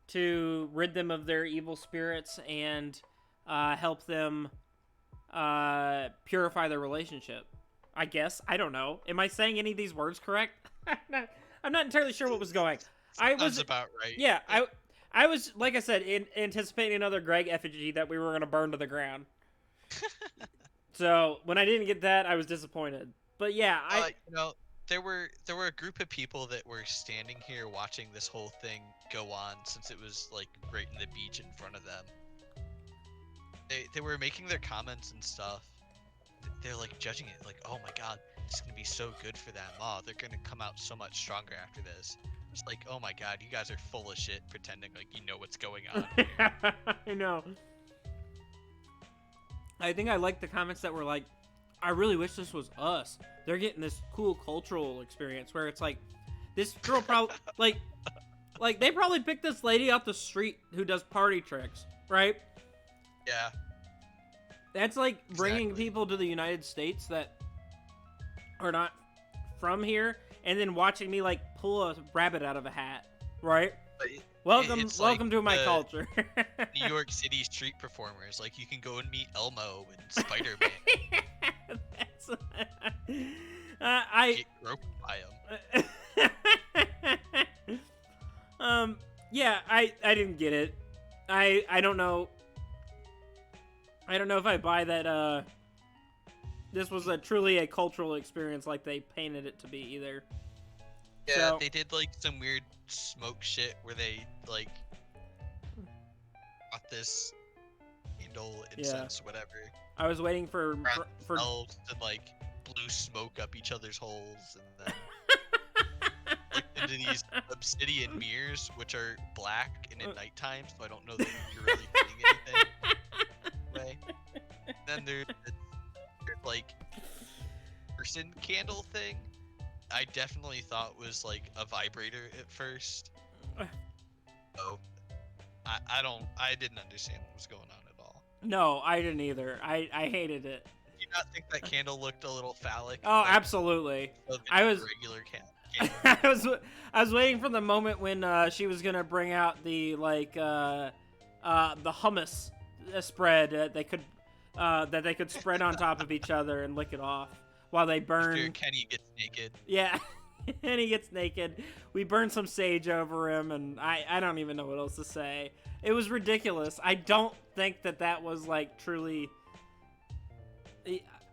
to rid them of their evil spirits and help them purify their relationship. I guess. I don't know. Am I saying any of these words correct? I'm not entirely sure what was going. Sounds about right. Yeah, I was, like I said, anticipating another Greg effigy that we were going to burn to the ground. So when I didn't get that, I was disappointed. But yeah, there were a group of people that were standing here watching this whole thing go on since it was like right in the beach in front of them. They were making their comments and stuff. They're like judging it, like, oh my god, it's gonna be so good for them. Oh, they're gonna come out so much stronger after this. It's like, oh my god, you guys are full of shit, pretending like you know what's going on here. I know. I think I like the comments that were like, I really wish this was us. They're getting this cool cultural experience where it's like, this girl probably, like they probably picked this lady off the street who does party tricks, right? Yeah. That's like bringing Exactly. people to the United States that are not from here and then watching me like pull a rabbit out of a hat, right? Welcome It's like to my the culture. New York City street performers. Like, you can go and meet Elmo and Spider-Man. That's, I Get groped by him. Yeah, I didn't get it. I don't know. I don't know if I buy that this was truly a cultural experience like they painted it to be either. Yeah, So- they did like some weird smoke shit where they like got this candle, incense, whatever. I was waiting for Elves to like blew smoke up each other's holes and then looked into these obsidian mirrors, which are black and at nighttime, so I don't know that you're really seeing anything. Way. Then there's like person candle thing. I definitely thought was like a vibrator at first. So I didn't understand what was going on at all. No, I didn't either. I hated it. Do you not think that candle looked a little phallic? Oh, like, absolutely. so than I a was- regular candle. I was waiting for the moment when she was gonna bring out the the hummus spread that they could spread on top of each other and lick it off while they burn. After Kenny gets naked. Yeah, and he gets naked. We burn some sage over him, and I don't even know what else to say. It was ridiculous. I don't think that was like truly.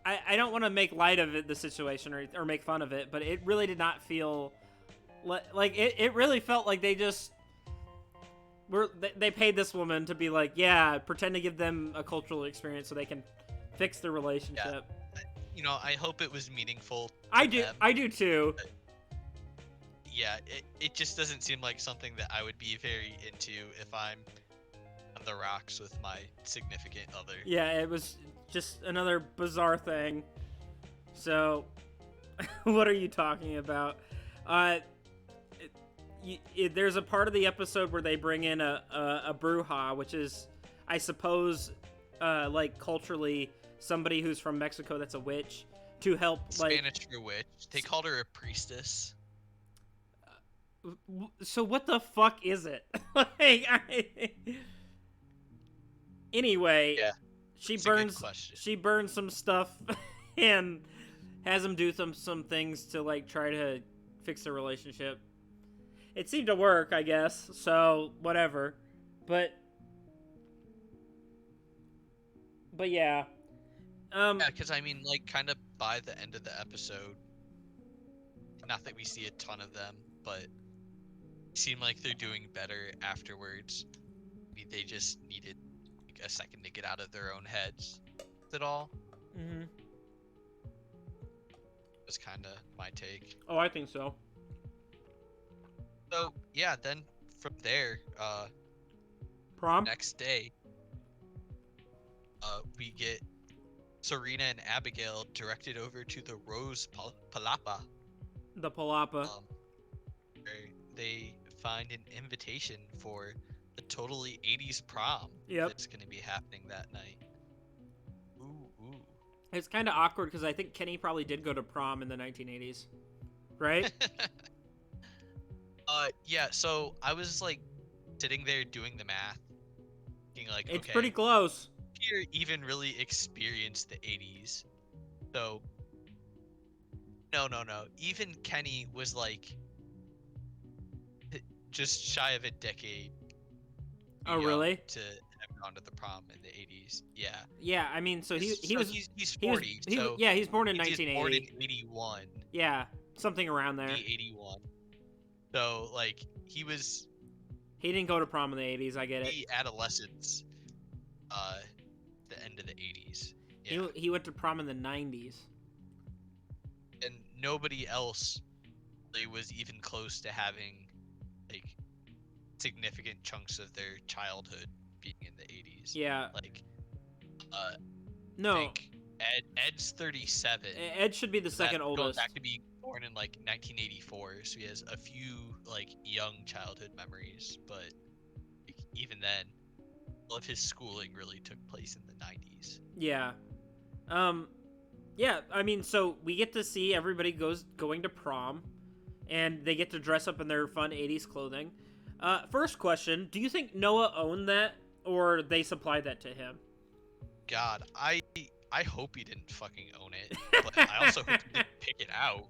I don't want to make light of it, the situation, or make fun of it, but it really did not feel like it really felt like they just they paid this woman to be like, yeah, pretend to give them a cultural experience so they can fix their relationship. You know, I hope it was meaningful. I to do. them. I do too. Yeah, it just doesn't seem like something that I would be very into if I'm on the rocks with my significant other. Yeah, it was just another bizarre thing. So, what are you talking about? There's a part of the episode where they bring in a bruja, which is, I suppose, like culturally somebody who's from Mexico that's a witch, to help like. Spanish for witch. They called her a priestess. So what the fuck is it? Anyway, Yeah, she it's a good burns. question. She burns some stuff and has him do some things to like try to fix the relationship. It seemed to work, I guess. So whatever, but But yeah. Yeah, because I mean, like, kind of by the end of the episode, not that we see a ton of them, but it seem like they're doing better afterwards. Maybe they just needed like a second to get out of their own heads. At all Mm-hmm. was kind of my take. Oh, I think so. So yeah, then from there, Prom? next day, we get Serena and Abigail directed over to the Rose Palapa, The Palapa. where they find an invitation for the totally 80s prom Yep. that's going to be happening that night. Ooh. It's kind of awkward because I think Kenny probably did go to prom in the 1980s. Right? Yeah, so I was like sitting there doing the math, thinking like, It's okay, pretty close. Peter even really experienced the 80s. So no. Even Kenny was like just shy of a decade Oh, young really? to have gone to the prom in the 80s. Yeah. Yeah, I mean, so he So was he's he was 40. So yeah, he's born in he was born in 1980. 81. Yeah, something around there. 81. So like he was He didn't go to prom in the 80s. I get it. the adolescence, the end of the 80s. Yeah. He went to prom in the 90s. And nobody else really was even close to having like significant chunks of their childhood being in the 80s. Yeah. Like No. I think Ed's 37. Ed should be the second Going oldest. back to being born in like 1984, so he has a few like young childhood memories, but like, even then, all of his schooling really took place in the 90s. Yeah. Yeah, I mean, so we get to see everybody going to prom, and they get to dress up in their fun 80s clothing. First question, do you think Noah owned that, or they supplied that to him? God, I hope he didn't fucking own it, but I also hope he didn't pick it out.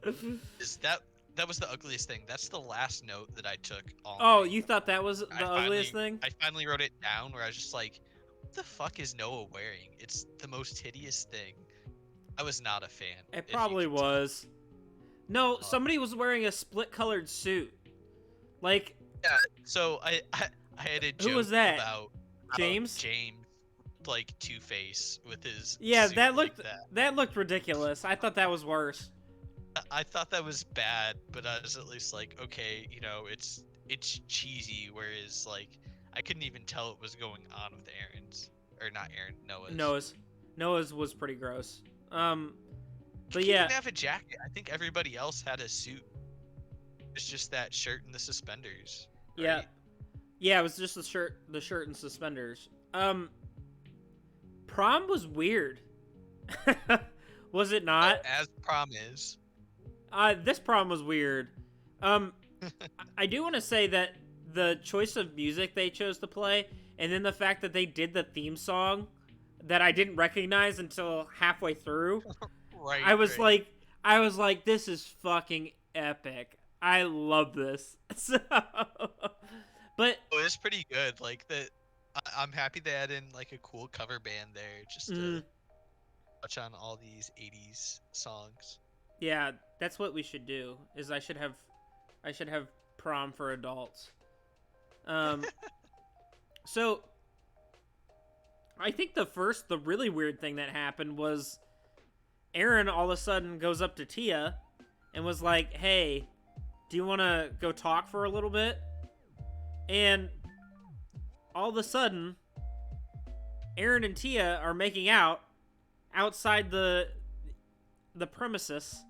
That was the ugliest thing. That's the last note that I took. Oh, you thought that was the ugliest thing? I finally wrote it down where I was just like, what the fuck is Noah wearing? It's the most hideous thing. I was not a fan. It probably was. No, somebody was wearing a split-colored suit. Like, yeah, so I had a joke who was that? about James? James, like Two-Face with his yeah, suit that looked like that looked ridiculous. I thought that was worse. I thought that was bad, but I was at least like, okay, you know, it's cheesy. Whereas like I couldn't even tell it was going on with Aaron's or not Aaron, Noah's was pretty gross. But he yeah, didn't have a jacket. I think everybody else had a suit. It's just that shirt and the suspenders. Right? yeah, it was just the shirt and suspenders. Prom was weird. Was it not? As prom is. This prom was weird. I do want to say that the choice of music they chose to play, and then the fact that they did the theme song that I didn't recognize until halfway through. Right. I was like, this is fucking epic. I love this. So, but it's pretty good. Like I'm happy they had in like a cool cover band there, just to touch on all these 80s songs. Yeah, that's what we should do. Is I should have prom for adults. So I think the really weird thing that happened was Aaron all of a sudden goes up to Tia and was like, "Hey, do you want to go talk for a little bit?" And all of a sudden, Aaron and Tia are making out outside the premises,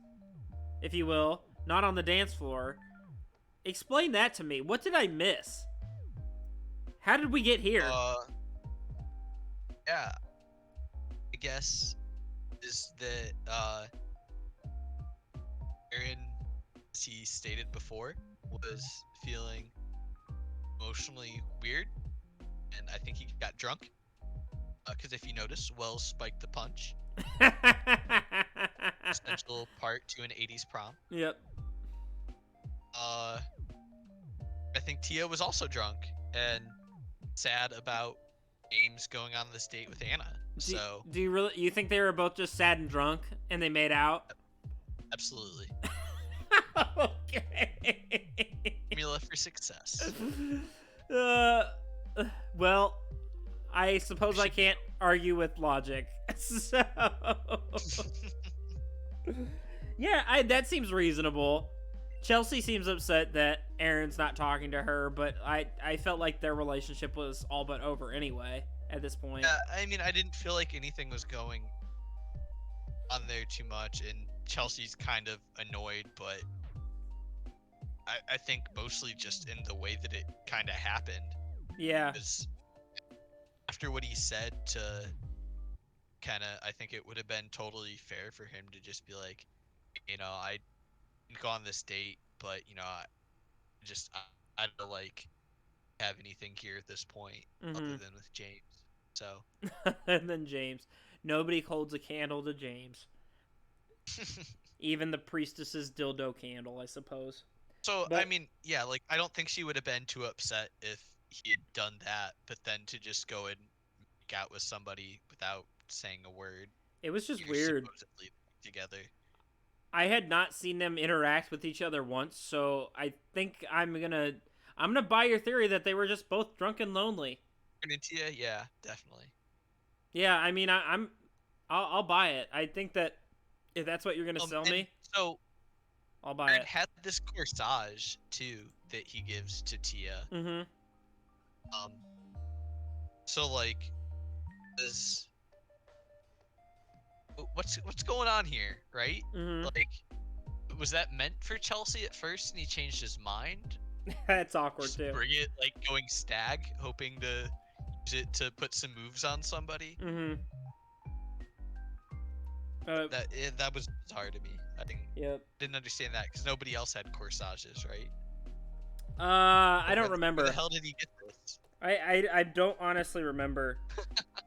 if you will, not on the dance floor. Explain that to me. What did I miss? How did we get here? Yeah. I guess is that Aaron, as he stated before, was feeling emotionally weird, and I think he got drunk. Because if you notice, Wells spiked the punch. Essential part to an 80s prom. Yep. I think Tia was also drunk and sad about James going on this date with Anna. So do you think they were both just sad and drunk and they made out? absolutely. Okay. Formula for success. Uh, well, I suppose I should can't argue with logic. So, yeah, that seems reasonable. Chelsea seems upset that Aaron's not talking to her, but I felt like their relationship was all but over anyway at this point. Yeah, I mean, I didn't feel like anything was going on there too much, and Chelsea's kind of annoyed, but I think mostly just in the way that it kind of happened. Yeah. Because after what he said to I think it would have been totally fair for him to just be like, I didn't go on this date, but, I don't like have anything here at this point other than with James. So. And then James. Nobody holds a candle to James. Even the priestess's dildo candle, I suppose. So, I mean, yeah, like, I don't think she would have been too upset if he had done that, but then to just go and make out with somebody without saying a word. It was just weird. Supposedly together. I had not seen them interact with each other once, so I think I'm gonna buy your theory that they were just both drunk and lonely. Yeah, definitely. Yeah, I mean, I'll buy it. I think that if that's what you're gonna sell me, so I'll buy it. Had this corsage too that he gives to Tia. Mm-hmm. So like, what's going on here, right? Mm-hmm. Like, was that meant for Chelsea at first, and he changed his mind? That's awkward Just too. bring it like going stag, hoping to use it to put some moves on somebody. Mm-hmm. That was bizarre to me. I didn't understand that because nobody else had corsages, right? I don't remember. Where the hell did he get this? I don't honestly remember.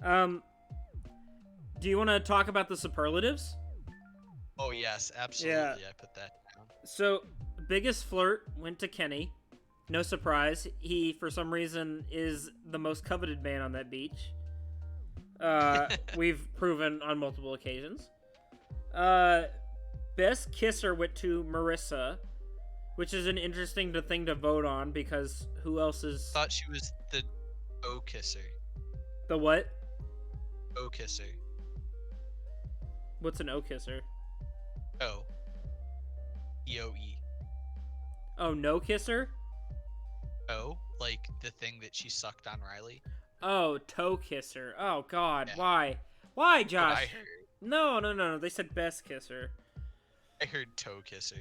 Do you want to talk about the superlatives? Oh yes, absolutely. Yeah. I put that down. So, biggest flirt went to Kenny. No surprise. He, for some reason, is the most coveted man on that beach. We've proven on multiple occasions. Best kisser went to Marissa, which is an interesting thing to vote on because who else is... Thought she was the O kisser. The what? O kisser. What's an O kisser? O. E-O-E. Oh, no kisser? O, like the thing that she sucked on Riley. Oh, toe kisser. Oh, God. Yeah. Why? Why, Josh? I heard. No. They said best kisser. I heard toe kisser.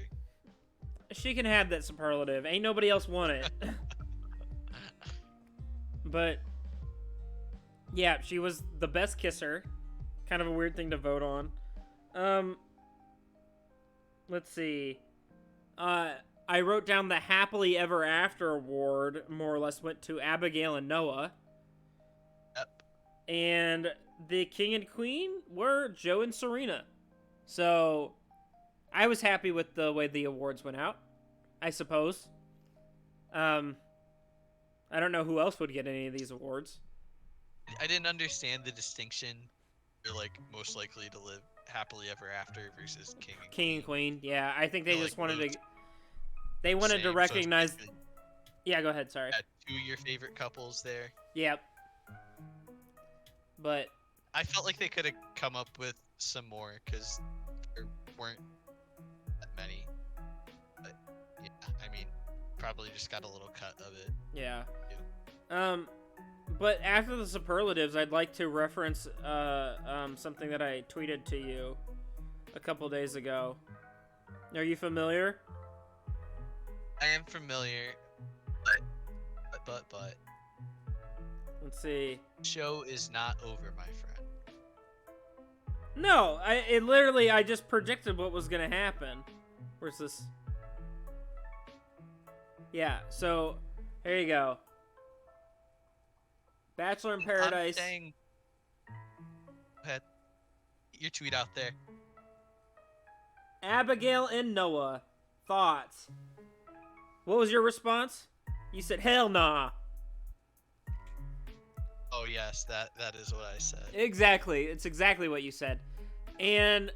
She can have that superlative. Ain't nobody else want it. But, yeah, she was the best kisser. Kind of a weird thing to vote on. Let's see. I wrote down the Happily Ever After award, more or less went to Abigail and Noah. Yep. And the King and Queen were Joe and Serena. So, I was happy with the way the awards went out, I suppose. I don't know who else would get any of these awards. I didn't understand the distinction. You're like most likely to live happily ever after versus King and Queen. Yeah, I think they just like wanted to. They wanted to recognize. So yeah, go ahead. Sorry. two of your favorite couples there. Yep. But I felt like they could have come up with some more because there weren't that many. But yeah, I mean, probably just got a little cut of it. yeah. But after the superlatives, I'd like to reference something that I tweeted to you a couple days ago. Are you familiar? I am familiar, but Let's see. show is not over, my friend. No, I just predicted what was gonna happen. Where's this? Yeah, so there you go. Bachelor in Paradise. I'm saying, go ahead. Get your tweet out there. Abigail and Noah. Thoughts? What was your response? You said, hell nah. Oh yes, that is what I said. Exactly. It's exactly what you said. And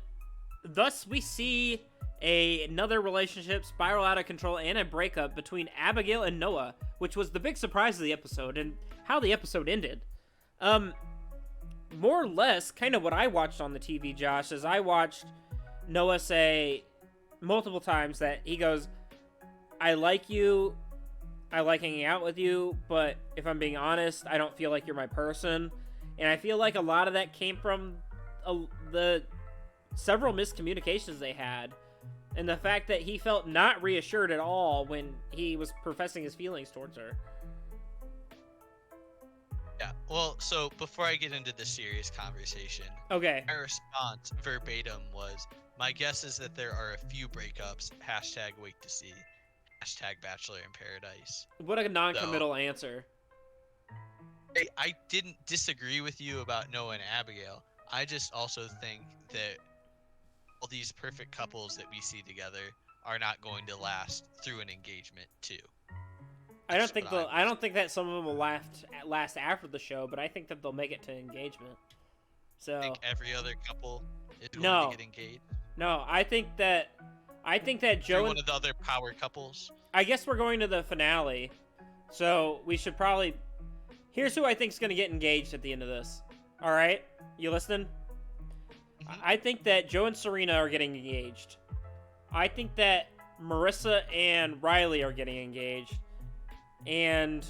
thus we see another relationship spiral out of control and a breakup between Abigail and Noah, which was the big surprise of the episode and how the episode ended. Um, More or less, kind of what I watched on the TV, Josh, is I watched Noah say multiple times that he goes, I like you, I like hanging out with you, but if I'm being honest, I don't feel like you're my person. And I feel like a lot of that came from the several miscommunications they had, and the fact that he felt not reassured at all when he was professing his feelings towards her. Yeah. Well, so before I get into the serious conversation, Okay. my response verbatim was, "My guess is that there are a few breakups. Hashtag wait to see. Hashtag Bachelor in Paradise." What a So non-committal answer. I didn't disagree with you about Noah and Abigail. I just also think that all these perfect couples that we see together are not going to last through an engagement too. That's what I I was. don't think that some of them will last after the show, but I think that they'll make it to engagement. I So think every other couple is going to no, get engaged. no, I think that Every Joe one and of the other power couples. I guess we're going to the finale, so we should probably. Here's who I think is going to get engaged at the end of this. All right, you listening? Mhm. I think that Joe and Serena are getting engaged. I think that Marissa and Riley are getting engaged. And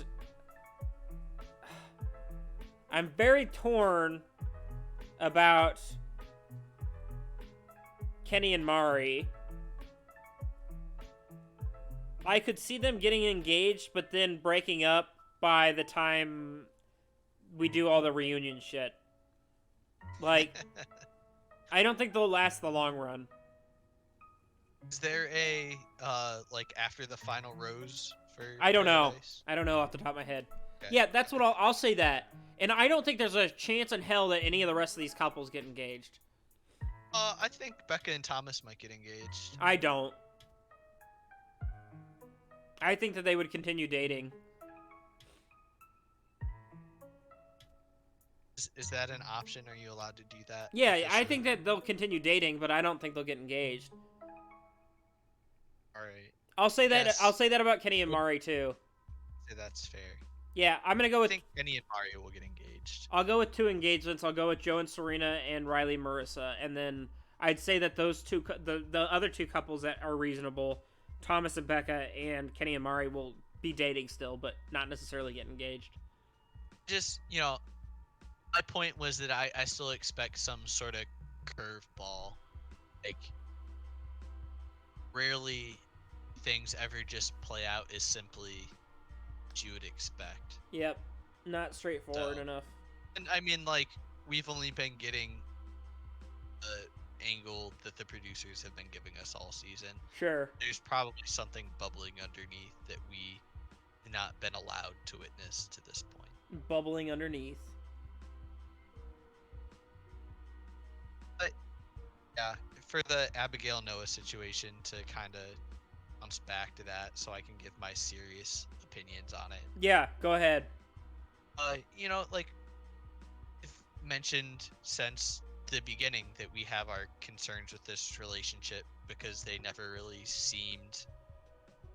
I'm very torn about Kenny and Mari. I could see them getting engaged, but then breaking up by the time we do all the reunion shit. Like, I don't think they'll last the long run. Is there a like after the final rose for I don't know. Paradise? I don't know off the top of my head. Okay. Yeah, that's what I'll say that. And I don't think there's a chance in hell that any of the rest of these couples get engaged. I think Becca and Thomas might get engaged. I don't. I think that they would continue dating. Is that an option? Are you allowed to do that? Yeah, I officially? think that they'll continue dating, but I don't think they'll get engaged. All right. I'll say that. Yes. I'll say that about Kenny and Mari too. Yeah, that's fair. Yeah, I'm gonna go I with. think Kenny and Mario will get engaged. I'll go with 2 engagements. I'll go with Joe and Serena and Riley Marissa, and then I'd say that those two, the other 2 couples that are reasonable, Thomas and Becca and Kenny and Mari, will be dating still, but not necessarily get engaged. Just, my point was that I still expect some sort of curveball. Like, rarely things ever just play out as simply as you would expect. Yep, not straightforward So- enough. And I mean, like, we've only been getting the angle that the producers have been giving us all season. Sure. There's probably something bubbling underneath that we have not been allowed to witness to this point. Bubbling underneath. Yeah, for the Abigail Noah situation, to kind of bounce back to that so I can give my serious opinions on it. Yeah, go ahead. Like, I've mentioned since the beginning that we have our concerns with this relationship because they never really seemed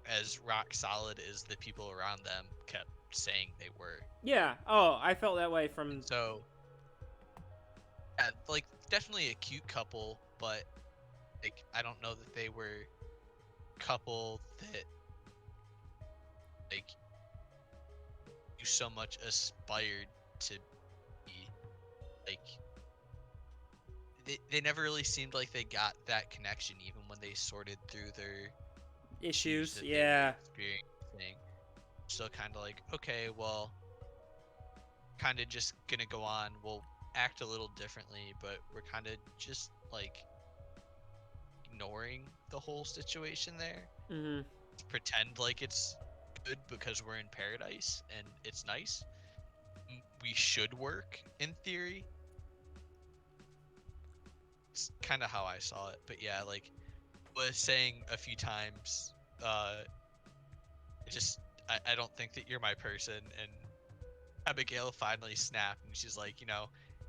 as rock solid as the people around them kept saying they were. Yeah. Oh, I felt that way from. So, yeah, like, definitely a cute couple, but like, I don't know that they were a couple that like you so much aspired to be. Like, they never really seemed like they got that connection, even when they sorted through their Issues. that they were Yeah. experiencing. Still kind of like, okay, well, kind of just gonna go on. We'll act a little differently, but we're kind of just like ignoring the whole situation there. Mhm. Pretend like it's good because we're in paradise and it's nice. We should work in theory. It's kind of how I saw it, but yeah, like was saying a few times, I don't think that you're my person, and Abigail finally snapped, and she's like,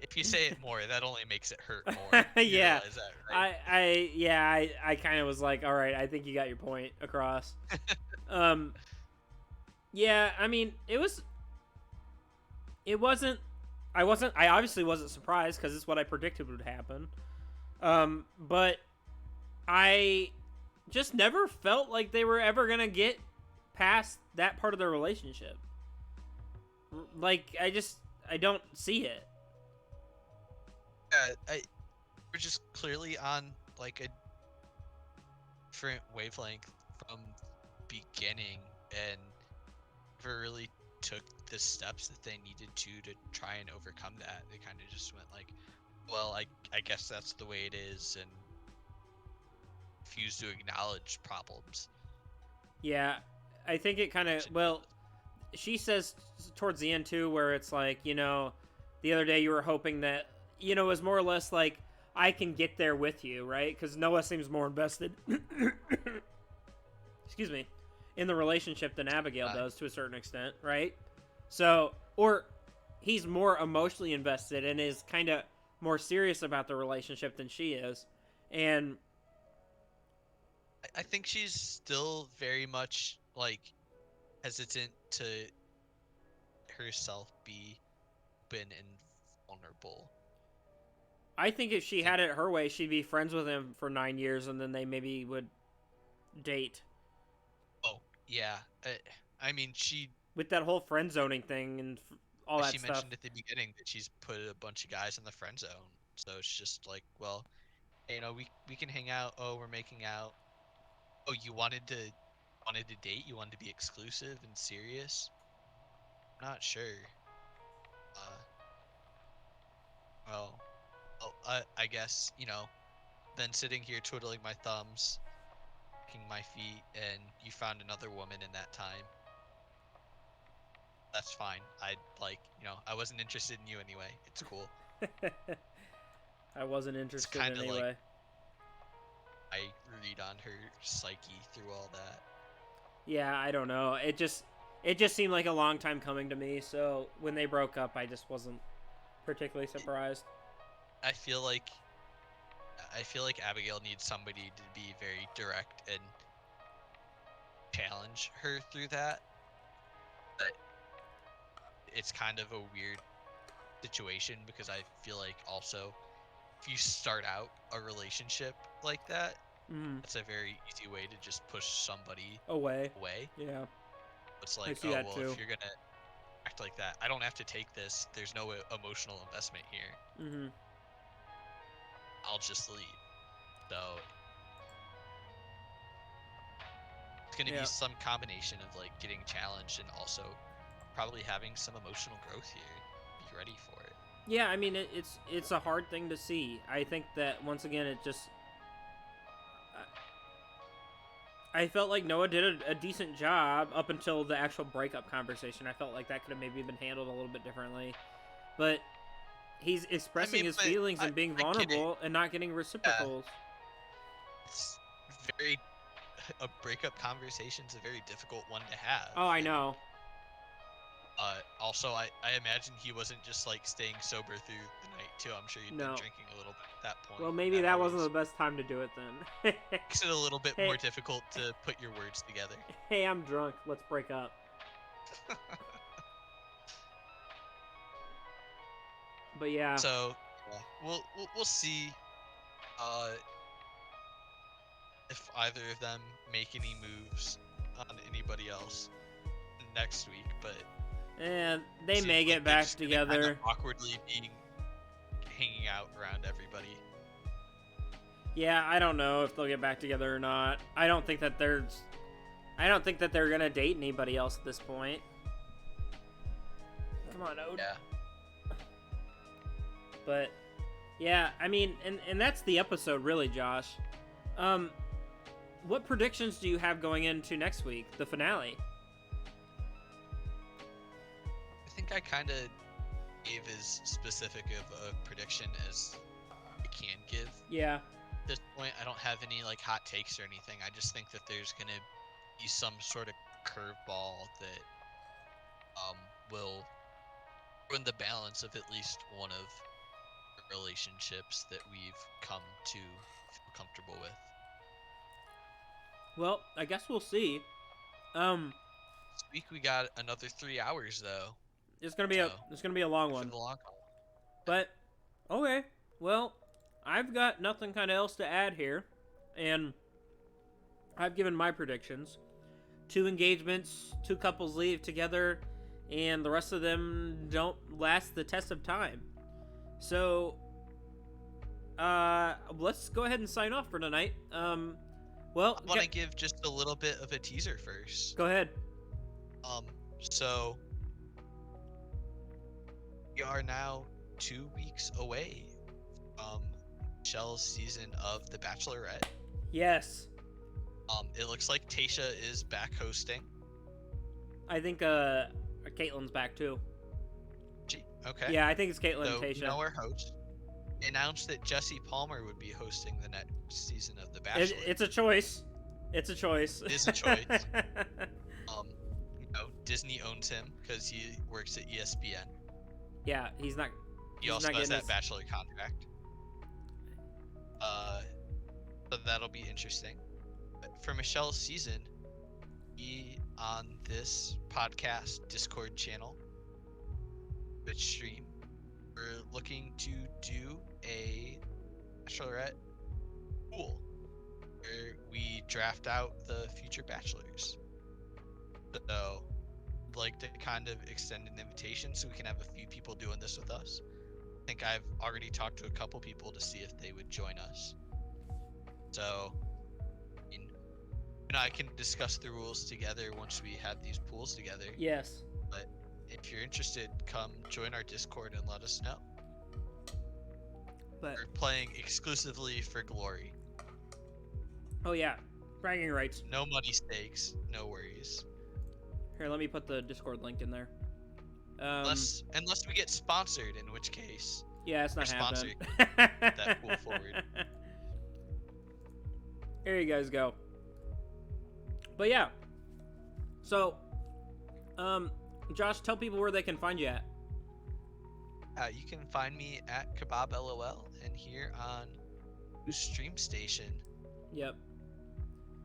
if you say it more, that only makes it hurt more. You Yeah. realize that, right? I kind of was like, all right, I think you got your point across. Um, yeah, I mean, I obviously wasn't surprised because it's what I predicted would happen. But I just never felt like they were ever gonna get past that part of their relationship. Like, I don't see it. We're just clearly on like a different wavelength from beginning, and never really took the steps that they needed to try and overcome that. They kind of just went like, well, I guess that's the way it is, and refused to acknowledge problems. Yeah, I think it kind of, well, she says towards the end too, where it's like, the other day you were hoping that, it was more or less like, I can get there with you, right? Because Noah seems more invested, excuse me, in the relationship than Abigail does to a certain extent, right? So, or he's more emotionally invested and is kind of more serious about the relationship than she is. And I think she's still very much like hesitant to herself be open and vulnerable. I think if she I think, had it her way, she'd be friends with him for 9 years and then they maybe would date. oh yeah, I mean With that whole friend zoning thing and all that she stuff. mentioned at the beginning that she's put a bunch of guys in the friend zone, so it's just like, well, hey, we can hang out. Oh, we're making out. Oh, you wanted to date? You wanted to be exclusive and serious? I'm not sure. Uh, well, I guess been sitting here twiddling my thumbs, kicking my feet, and you found another woman in that time. That's fine. I wasn't interested in you anyway. It's cool. I wasn't It's interested kind of like anyway. I read on her psyche through all that. Yeah, I don't know. It just seemed like a long time coming to me. So when they broke up, I just wasn't particularly surprised. I feel like I feel like Abigail needs somebody to be very direct and challenge her through that. But it's kind of a weird situation because I feel like also if you start out a relationship like that, Mm. it's a very easy way to just push somebody Away. away. Yeah, It's I like, see oh that well, too. if you're gonna act like that, I don't have to take this. There's no emotional investment here. Mm-hmm. I'll just leave. So it's gonna be Yeah. some combination of like getting challenged and also probably having some emotional growth here. Be ready for it. Yeah, I mean it's a hard thing to see. I think that once again it just I felt like Noah did a decent job up until the actual breakup conversation. I felt like that could have maybe been handled a little bit differently. But he's I expressing mean, his but feelings and being I get it. vulnerable and not getting Yeah, reciprocals. it's very a breakup conversation's a very difficult one to have. Oh, I And know. also, I imagine he wasn't just like staying sober through the night too. I'm sure he'd been No. drinking a little bit at that point. Well, And maybe that that wasn't always the best time to do it then. makes it a little bit Hey, more difficult to put your words together. hey, I'm drunk. Let's break up. But yeah, So yeah, we'll see uh, if either of them make any moves on anybody else next week, but and they seems may like get they're back just gonna kind of together. awkwardly be hanging out around everybody. Yeah, I don't know if they'll get back together or not. I don't think that they're gonna date anybody else at this point. Come on, Ode. Yeah. But yeah, I mean, and that's the episode, really, Josh. Um, what predictions do you have going into next week, the finale? I think I kind of gave as specific of a prediction as I can give. Yeah, At this point, I don't have any like hot takes or anything. I just think that there's gonna be some sort of curveball that will ruin the balance of at least one of the relationships that we've come to feel comfortable with. Well, I guess we'll see. This week we got another 3 hours though, It's gonna be so a long for one. the long haul. But okay, well, I've got nothing kind of else to add here, and I've given my predictions. 2 engagements, 2 couples leave together, and the rest of them don't last the test of time. So, let's go ahead and sign off for tonight. Well, I want to give just a little bit of a teaser first. Go ahead. So we are now 2 weeks away from Michelle's season of The Bachelorette. Yes. It looks like Tasha is back hosting. I think Caitlin's back too. Okay. Yeah, I think it's Caitlin So, and Tasha. our host announced that Jesse Palmer would be hosting the next season of The Bachelor. It's a choice. It's a choice. It is a choice. Disney owns him because he works at ESPN. Yeah, he's not. He also has that Bachelor contract. So that'll be interesting. But for Michelle's season, be on this podcast Discord channel, Twitch stream. We're looking to do a Bachelorette pool where we draft out the future bachelors. So I'd like to kind of extend an invitation so we can have a few people doing this with us. I think I've already talked to a couple people to see if they would join us. So, I can discuss the rules together once we have these pools together. Yes. But if you're interested, come join our Discord and let us know. But we're playing exclusively for glory. Oh yeah, bragging rights. No money stakes, no worries. Here, let me put the Discord link in there. Unless we get sponsored, in which case. Yeah, it's not happening. That pool forward. Here you guys go. But yeah. So, Josh, tell people where they can find you at. You can find me at Kebab LOL and here on Stream Station. Yep.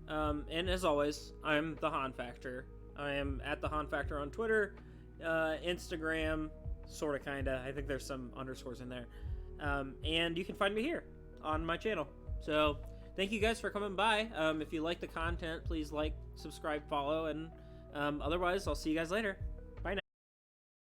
And as always, I'm the Han Factor. I am at the Han Factor on Twitter, Instagram, sorta, kinda. I think there's some underscores in there. And you can find me here on my channel. So, thank you guys for coming by. If you like the content, please like, subscribe, follow, and otherwise, I'll see you guys later.